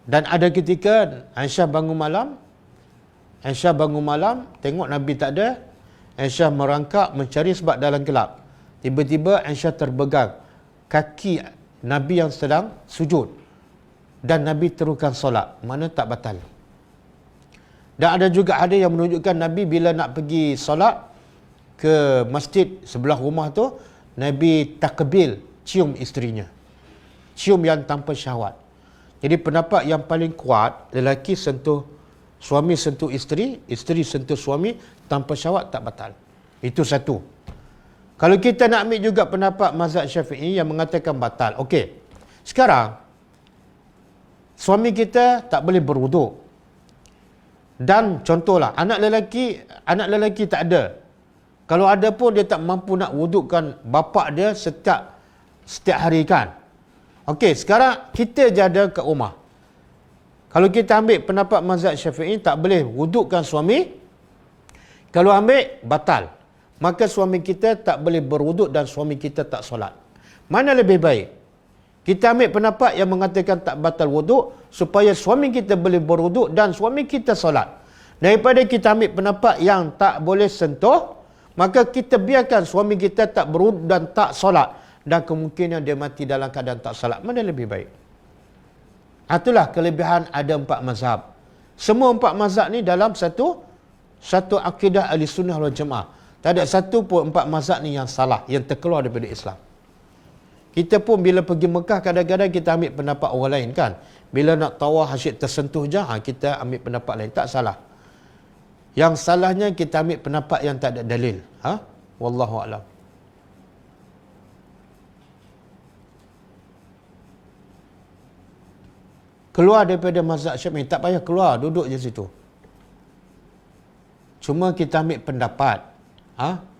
Dan ada ketika Aisyah bangun malam, tengok Nabi tak ada. Aisyah merangkak mencari sebab dalam gelap. Tiba-tiba Aisyah terpegang kaki Nabi yang sedang sujud. Dan Nabi teruskan solat. Mana tak batal. Dan ada juga hadis yang menunjukkan Nabi bila nak pergi solat ke masjid sebelah rumah tu, Nabi takbil, cium isterinya. Cium yang tanpa syahwat. Jadi pendapat yang paling kuat, lelaki sentuh suami, sentuh isteri, isteri sentuh suami tanpa syahwat tak batal. Itu satu. Kalau kita nak ambil juga pendapat mazhab Syafi'i yang mengatakan batal. Okey. Sekarang suami kita tak boleh berwuduk. Dan contohlah anak lelaki tak ada. Kalau ada pun dia tak mampu nak wudukkan bapa dia setiap hari kan. Okey, sekarang kita je ada kat rumah. Kalau kita ambil pendapat mazhab Syafi'i tak boleh wudukkan suami. Kalau ambil batal. Maka suami kita tak boleh berwuduk dan suami kita tak solat. Mana lebih baik? Kita ambil pendapat yang mengatakan tak batal wuduk supaya suami kita boleh berwuduk dan suami kita solat. Daripada kita ambil pendapat yang tak boleh sentuh, maka kita biarkan suami kita tak berwuduk dan tak solat. Dan kemungkinan dia mati dalam keadaan tak solat. Mana lebih baik? Itulah kelebihan ada 4 mazhab. Semua 4 mazhab ni dalam satu akidah ahli sunnah wal jamaah. Tak ada satu pun 4 mazhab ni yang salah, yang terkeluar daripada Islam. Kita pun bila pergi Mekah kadang-kadang kita ambil pendapat orang lain kan. Bila nak tawaf asyik tersentuh je, kita ambil pendapat lain. Tak salah. Yang salahnya kita ambil pendapat yang tak ada dalil. Wallahu a'lam. Keluar daripada mazhab Syafi'i, tak payah keluar, duduk je situ. Cuma kita ambil pendapat.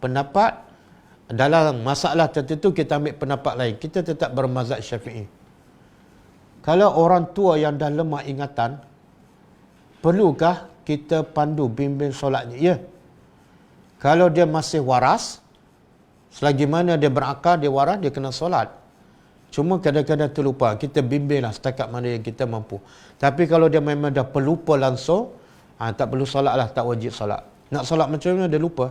Pendapat dalam masalah tertentu kita ambil pendapat lain. Kita tetap bermazhab Syafi'i. Kalau orang tua yang dah lemah ingatan, perlukah kita pandu bimbing solatnya? Ya. Kalau dia masih waras, selagi mana dia berakal, dia waras, dia kena solat. Cuma kadang-kadang terlupa. Kita bimbinglah setakat mana yang kita mampu. Tapi kalau dia memang dah pelupa langsung, tak perlu solat lah, tak wajib solat. Nak solat macam mana dia lupa?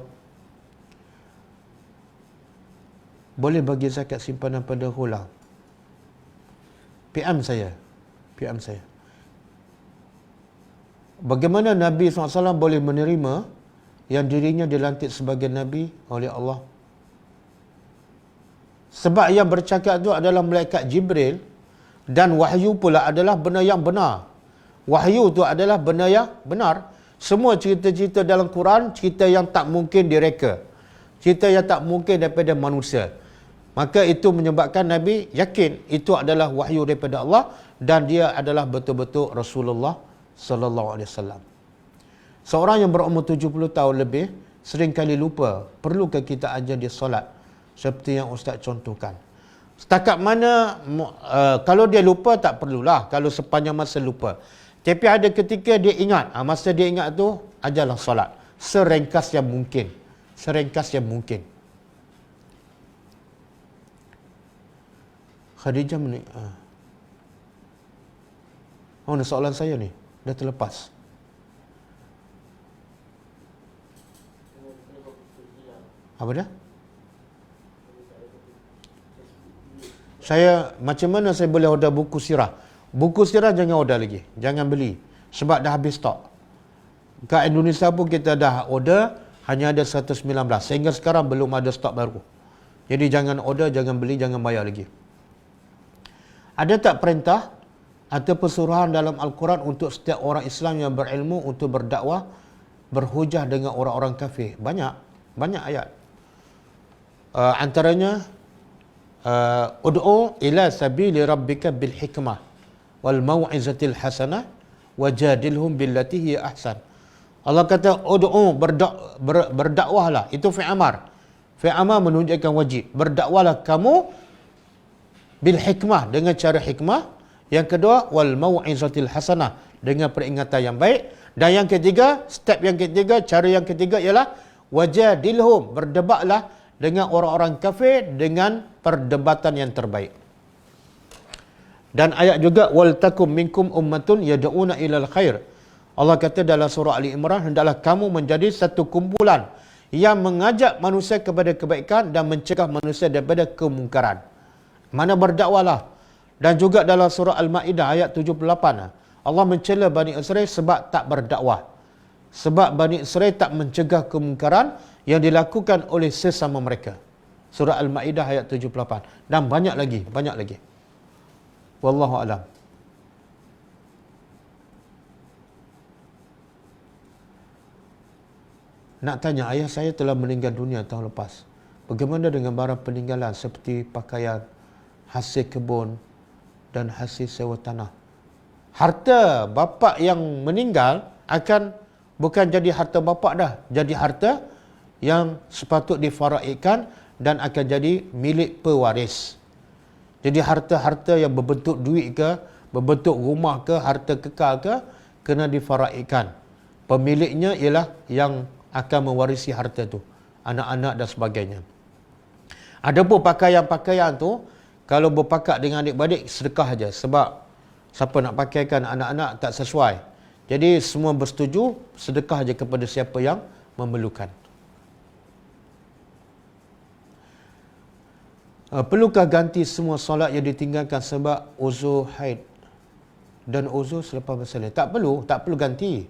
Boleh bagi zakat simpanan pada hulang. PM saya. Bagaimana Nabi SAW boleh menerima yang dirinya dilantik sebagai Nabi oleh Allah? Sebab yang bercakap itu adalah malaikat Jibril dan wahyu pula adalah benda yang benar. Wahyu itu adalah benda yang benar. Semua cerita-cerita dalam Quran, cerita yang tak mungkin direka. Cerita yang tak mungkin daripada manusia. Maka itu menyebabkan Nabi yakin itu adalah wahyu daripada Allah dan dia adalah betul-betul Rasulullah sallallahu alaihi wasallam. Seorang yang berumur 70 tahun lebih seringkali lupa. Perlukah kita ajar dia solat seperti yang Ustaz contohkan? Setakat mana kalau dia lupa tak perlulah, kalau sepanjang masa lupa. Tapi ada ketika dia ingat, masa dia ingat tu ajarlah solat seringkas yang mungkin. Khadijah ni soalan saya ni dah terlepas. Apa dah? Saya macam mana saya boleh order buku sirah? Buku sirah jangan order lagi. Jangan beli. Sebab dah habis stok. Kat Indonesia pun kita dah order, hanya ada 119. Sehingga sekarang belum ada stok baru. Jadi jangan order, jangan beli, jangan bayar lagi. Ada tak perintah atau pesuruhan dalam Al-Quran untuk setiap orang Islam yang berilmu untuk berdakwah, berhujah dengan orang-orang kafir? Banyak ayat. Antaranya ud'u ila sabili rabbika bil hikmah wal mau'izatil hasanah wajadilhum billati hiya ahsan. Allah kata ud'u, berdakwahlah. Itu fi'il amar. Fi'il amar menunjukkan wajib. Berdakwahlah kamu bil hikmah, dengan cara hikmah. Yang kedua, wal mau'izatil hasanah, dengan peringatan yang baik. Dan yang ketiga, cara yang ketiga ialah wajadilhum, berdebatlah dengan orang-orang kafir dengan perdebatan yang terbaik. Dan ayat juga wal takum minkum ummatun yad'una ilal khair. Allah kata dalam surah Ali Imran, hendaklah kamu menjadi satu kumpulan yang mengajak manusia kepada kebaikan dan mencegah manusia daripada kemungkaran. Mana berdakwalah. Dan juga dalam surah Al-Maidah ayat 78, Allah mencela Bani Israel sebab tak berdakwah. Sebab Bani Israel tak mencegah kemungkaran yang dilakukan oleh sesama mereka. Surah Al-Maidah ayat 78. Dan banyak lagi. Wallahu alam. Nak tanya, ayah saya telah meninggal dunia tahun lepas. Bagaimana dengan barang peninggalan seperti pakaian, hasil kebun dan hasil sewa tanah? Harta bapa yang meninggal akan bukan jadi harta bapa dah, jadi harta yang sepatut difaraikan dan akan jadi milik pewaris. Jadi harta-harta yang berbentuk duit ke, berbentuk rumah ke, harta kekal ke, kena difaraikan. Pemiliknya ialah yang akan mewarisi harta tu, anak-anak dan sebagainya. Adapun pakaian-pakaian tu, kalau berpakat dengan adik-beradik, sedekah aja. Sebab siapa nak pakaikan anak-anak tak sesuai. Jadi semua bersetuju, sedekah aja kepada siapa yang memerlukan. Perlukah ganti semua solat yang ditinggalkan sebab uzur haid dan uzur selepas bersalin? Tak perlu ganti.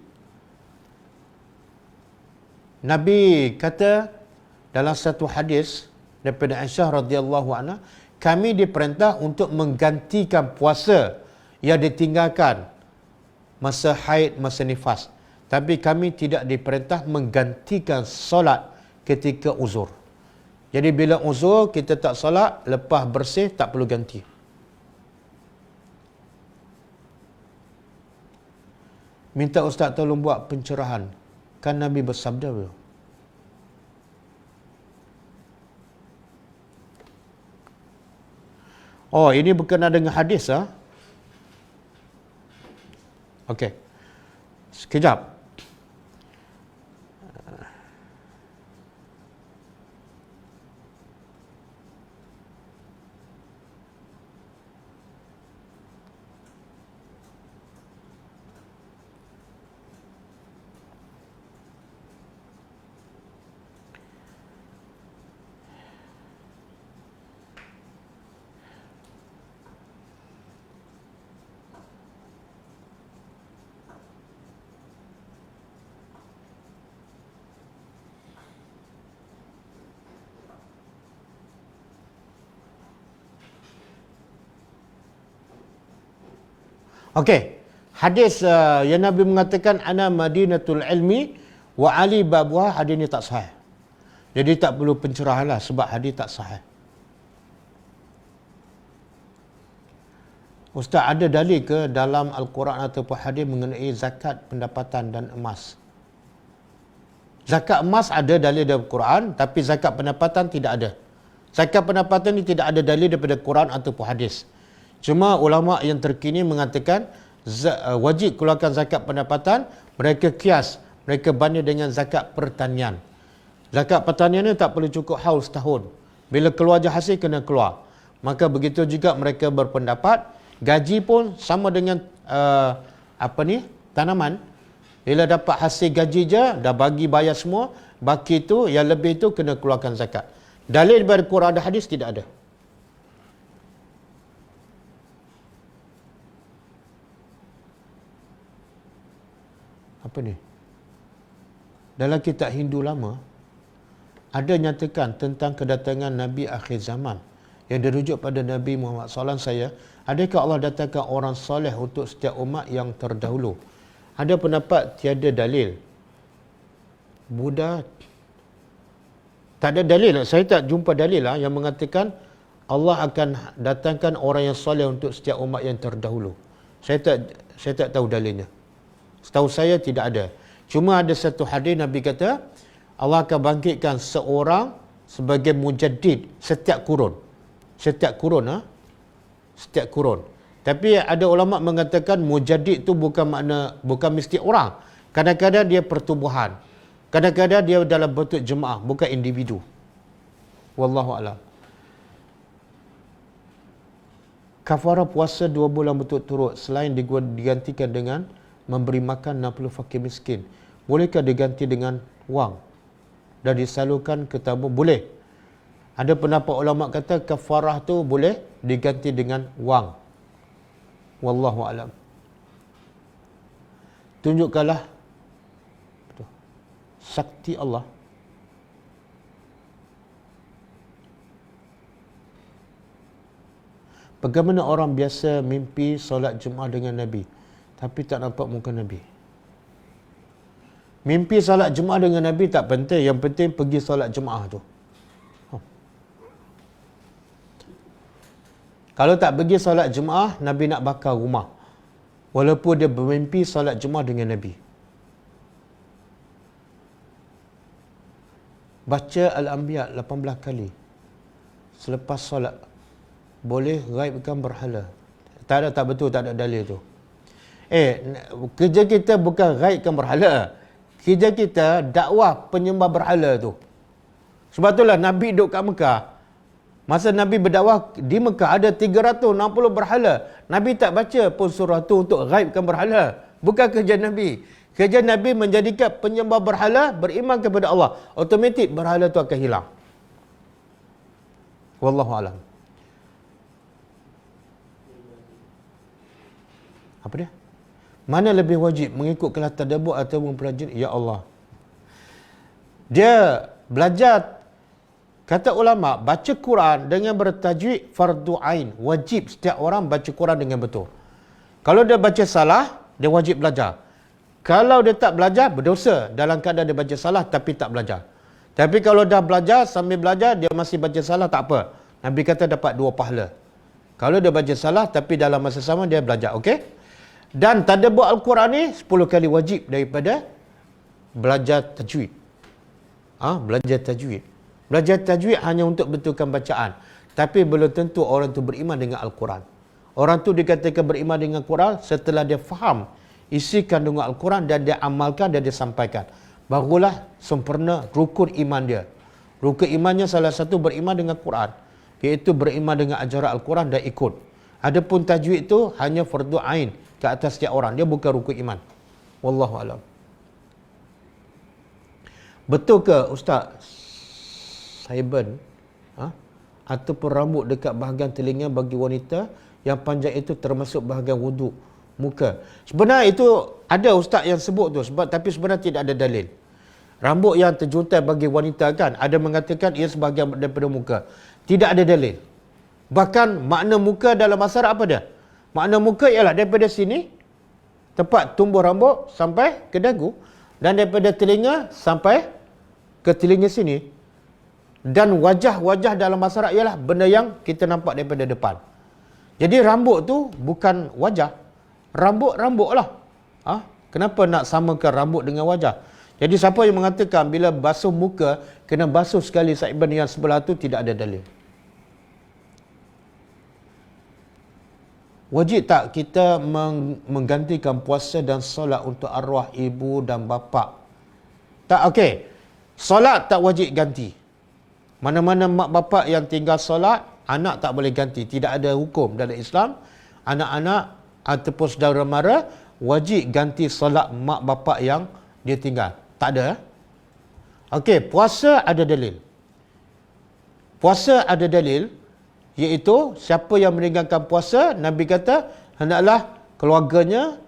Nabi kata dalam satu hadis daripada Aisyah radhiyallahu anha, kami diperintah untuk menggantikan puasa yang ditinggalkan masa haid, masa nifas. Tapi kami tidak diperintah menggantikan solat ketika uzur. Jadi bila uzur kita tak solat, lepas bersih tak perlu ganti. Minta ustaz tolong buat pencerahan. Kan Nabi bersabda belum? Oh, ini berkenaan dengan hadis ah. Okey. Sekejap. Okey. Hadis yang Nabi mengatakan ana madinatul ilmi wa ali babuha, hadis ini tak sahih. Jadi tak perlu pencerahan lah sebab hadis tak sahih. Ustaz, ada dalil ke dalam Al-Quran ataupun hadis mengenai zakat pendapatan dan emas? Zakat emas ada dalil dalam Quran, tapi zakat pendapatan tidak ada. Zakat pendapatan ini tidak ada dalil daripada Quran ataupun hadis. Cuma ulama yang terkini mengatakan wajib keluarkan zakat pendapatan, mereka kias, mereka banding dengan zakat pertanian. Zakat pertanian ni tak perlu cukup haul setahun. Bila keluar je hasil kena keluar. Maka begitu juga mereka berpendapat gaji pun sama dengan tanaman. Bila dapat hasil gaji je, dah bagi bayar semua, baki tu yang lebih tu kena keluarkan zakat. Dalil daripada Quran dan hadis tidak ada. Apa ni? Dalam kitab Hindu lama, ada nyatakan tentang kedatangan Nabi akhir zaman yang dirujuk pada Nabi Muhammad SAW, adakah Allah datangkan orang soleh untuk setiap umat yang terdahulu? Ada pendapat tiada dalil. Buddha tak ada dalil. Saya tak jumpa dalil yang mengatakan Allah akan datangkan orang yang soleh untuk setiap umat yang terdahulu. Saya tak tahu dalilnya. Setahu saya tidak ada. Cuma ada satu hadis Nabi kata Allah akan bangkitkan seorang sebagai mujaddid setiap kurun. Setiap kurun. Setiap kurun. Tapi ada ulama mengatakan mujaddid itu bukan mesti orang. Kadang-kadang dia pertubuhan. Kadang-kadang dia dalam bentuk jemaah, bukan individu. Wallahu a'lam. Kafarah puasa 2 bulan berturut-turut selain digantikan dengan memberi makan 60 fakir miskin, bolehkah diganti dengan wang dan disalurkan ke tamu? Boleh. Ada pendapat ulama kata kafarah tu boleh diganti dengan wang. Wallahu a'lam. Tunjukkanlah sakti Allah. Bagaimana orang biasa mimpi solat Jumaat dengan Nabi tapi tak nampak muka Nabi? Mimpi solat Jumaat dengan Nabi tak penting, yang penting pergi solat Jumaat tu. Kalau tak pergi solat Jumaat, Nabi nak bakar rumah. Walaupun dia bermimpi solat Jumaat dengan Nabi. Baca Al-Anbiya 18 kali selepas solat boleh raibkan berhala. Tak betul, tak ada dalil tu. Kerja kita bukan raibkan berhala. Kerja kita dakwah penyembah berhala tu. Sebab itulah Nabi duduk kat Mekah. Masa Nabi berdakwah di Mekah ada 360 berhala. Nabi tak baca pun surah tu untuk raibkan berhala. Bukan kerja Nabi. Kerja Nabi menjadikan penyembah berhala beriman kepada Allah. Automatik berhala tu akan hilang. Wallahu a'lam. Apa dia? Mana lebih wajib, mengikut kelas tadabbur atau mempelajari? Ya Allah. Dia belajar, kata ulama, baca Quran dengan bertajwid fardu ain. Wajib setiap orang baca Quran dengan betul. Kalau dia baca salah, dia wajib belajar. Kalau dia tak belajar, berdosa dalam keadaan dia baca salah tapi tak belajar. Tapi kalau dah belajar, sambil belajar, dia masih baca salah, tak apa. Nabi kata dapat 2 pahala. Kalau dia baca salah tapi dalam masa sama dia belajar. Okey? Dan tadabbur Al-Quran ni 10 kali wajib daripada belajar tajwid. Belajar tajwid. Belajar tajwid hanya untuk betulkan bacaan. Tapi belum tentu orang tu beriman dengan Al-Quran. Orang tu dikatakan beriman dengan Quran setelah dia faham isi kandungan Al-Quran dan dia amalkan dan dia sampaikan. Barulah sempurna rukun iman dia. Rukun imannya salah satu beriman dengan Quran. Iaitu beriman dengan ajaran Al-Quran dan ikut. Adapun tajwid itu hanya fardu ain ke atas setiap orang. Dia bukan rukun iman. Wallahu a'lam. Betul ke Ustaz saiban ataupun rambut dekat bahagian telinga bagi wanita yang panjang itu termasuk bahagian wuduk muka? Sebenarnya itu ada ustaz yang sebut tu, tapi sebenarnya tidak ada dalil. Rambut yang terjuntai bagi wanita kan ada mengatakan ia sebahagian daripada muka. Tidak ada dalil. Bahkan makna muka dalam bahasa Arab apa dia? Makna muka ialah daripada sini tempat tumbuh rambut sampai ke dagu dan daripada telinga sampai ke telinga sini. Dan wajah-wajah dalam bahasa Arab ialah benda yang kita nampak daripada depan. Jadi rambut tu bukan wajah. Rambut lah. Kenapa nak samakan rambut dengan wajah? Jadi siapa yang mengatakan bila basuh muka kena basuh sekali saiban yang sebelah tu, tidak ada dalil. Wajib tak kita menggantikan puasa dan solat untuk arwah ibu dan bapa? Tak, okey. Solat tak wajib ganti. Mana-mana mak bapak yang tinggal solat, anak tak boleh ganti. Tidak ada hukum dalam Islam. Anak-anak ataupun saudara mara wajib ganti solat mak bapak yang dia tinggal. Tak ada. Okey, puasa ada dalil. Puasa ada dalil, iaitu siapa yang meninggalkan puasa, Nabi kata hendaklah keluarganya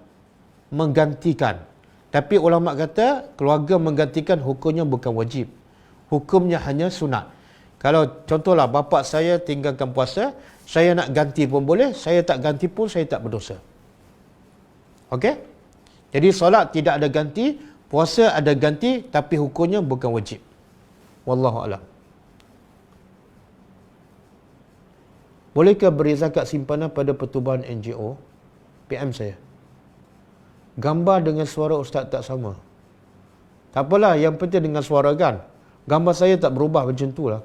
menggantikan. Tapi ulama kata keluarga menggantikan hukumnya bukan wajib. hukumnya hanya sunat. Kalau contohlah bapa saya tinggalkan puasa, saya nak ganti pun boleh, saya tak ganti pun saya tak berdosa. Okey? Jadi solat tidak ada ganti, puasa ada ganti, tapi hukumnya bukan wajib. Wallahu a'lam. Bolehkah beri zakat simpanan pada pertubuhan NGO? PM saya. Gambar dengan suara ustaz tak sama. Tak apalah, yang penting dengan suara kan. Gambar saya tak berubah macam tu lah.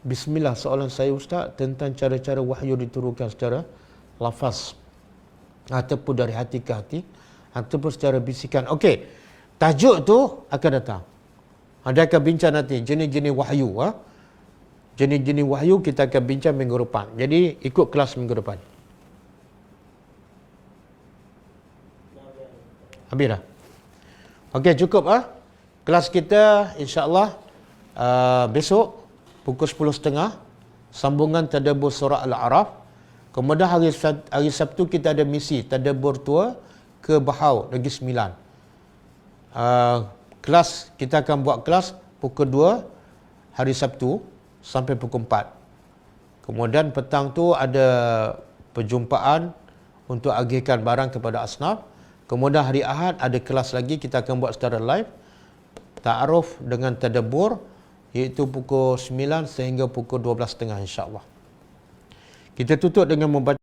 Bismillah, soalan saya ustaz tentang cara-cara wahyu diturunkan secara lafaz ataupun dari hati ke hati ataupun secara bisikan. Okey, tajuk tu akan datang. Ada akan bincang nanti jenis-jenis wahyu. Jenis-jenis wahyu kita akan bincang minggu depan. Jadi ikut kelas minggu depan. Habis dah? Okey, cukup kelas kita insya-Allah besok pukul 10.30 sambungan tadabbur surah Al-A'raf. Kemudian hari Sabtu kita ada misi tadabbur tua ke Bahau Negeri Sembilan. Kelas kita akan buat kelas pukul 2 hari Sabtu sampai pukul 4. Kemudian petang tu ada perjumpaan untuk agihkan barang kepada asnaf. Kemudian hari Ahad ada kelas lagi, kita akan buat secara live ta'aruf dengan tadabbur, iaitu pukul 9 sehingga pukul 12.30 insya-Allah. Kita tutup dengan membaca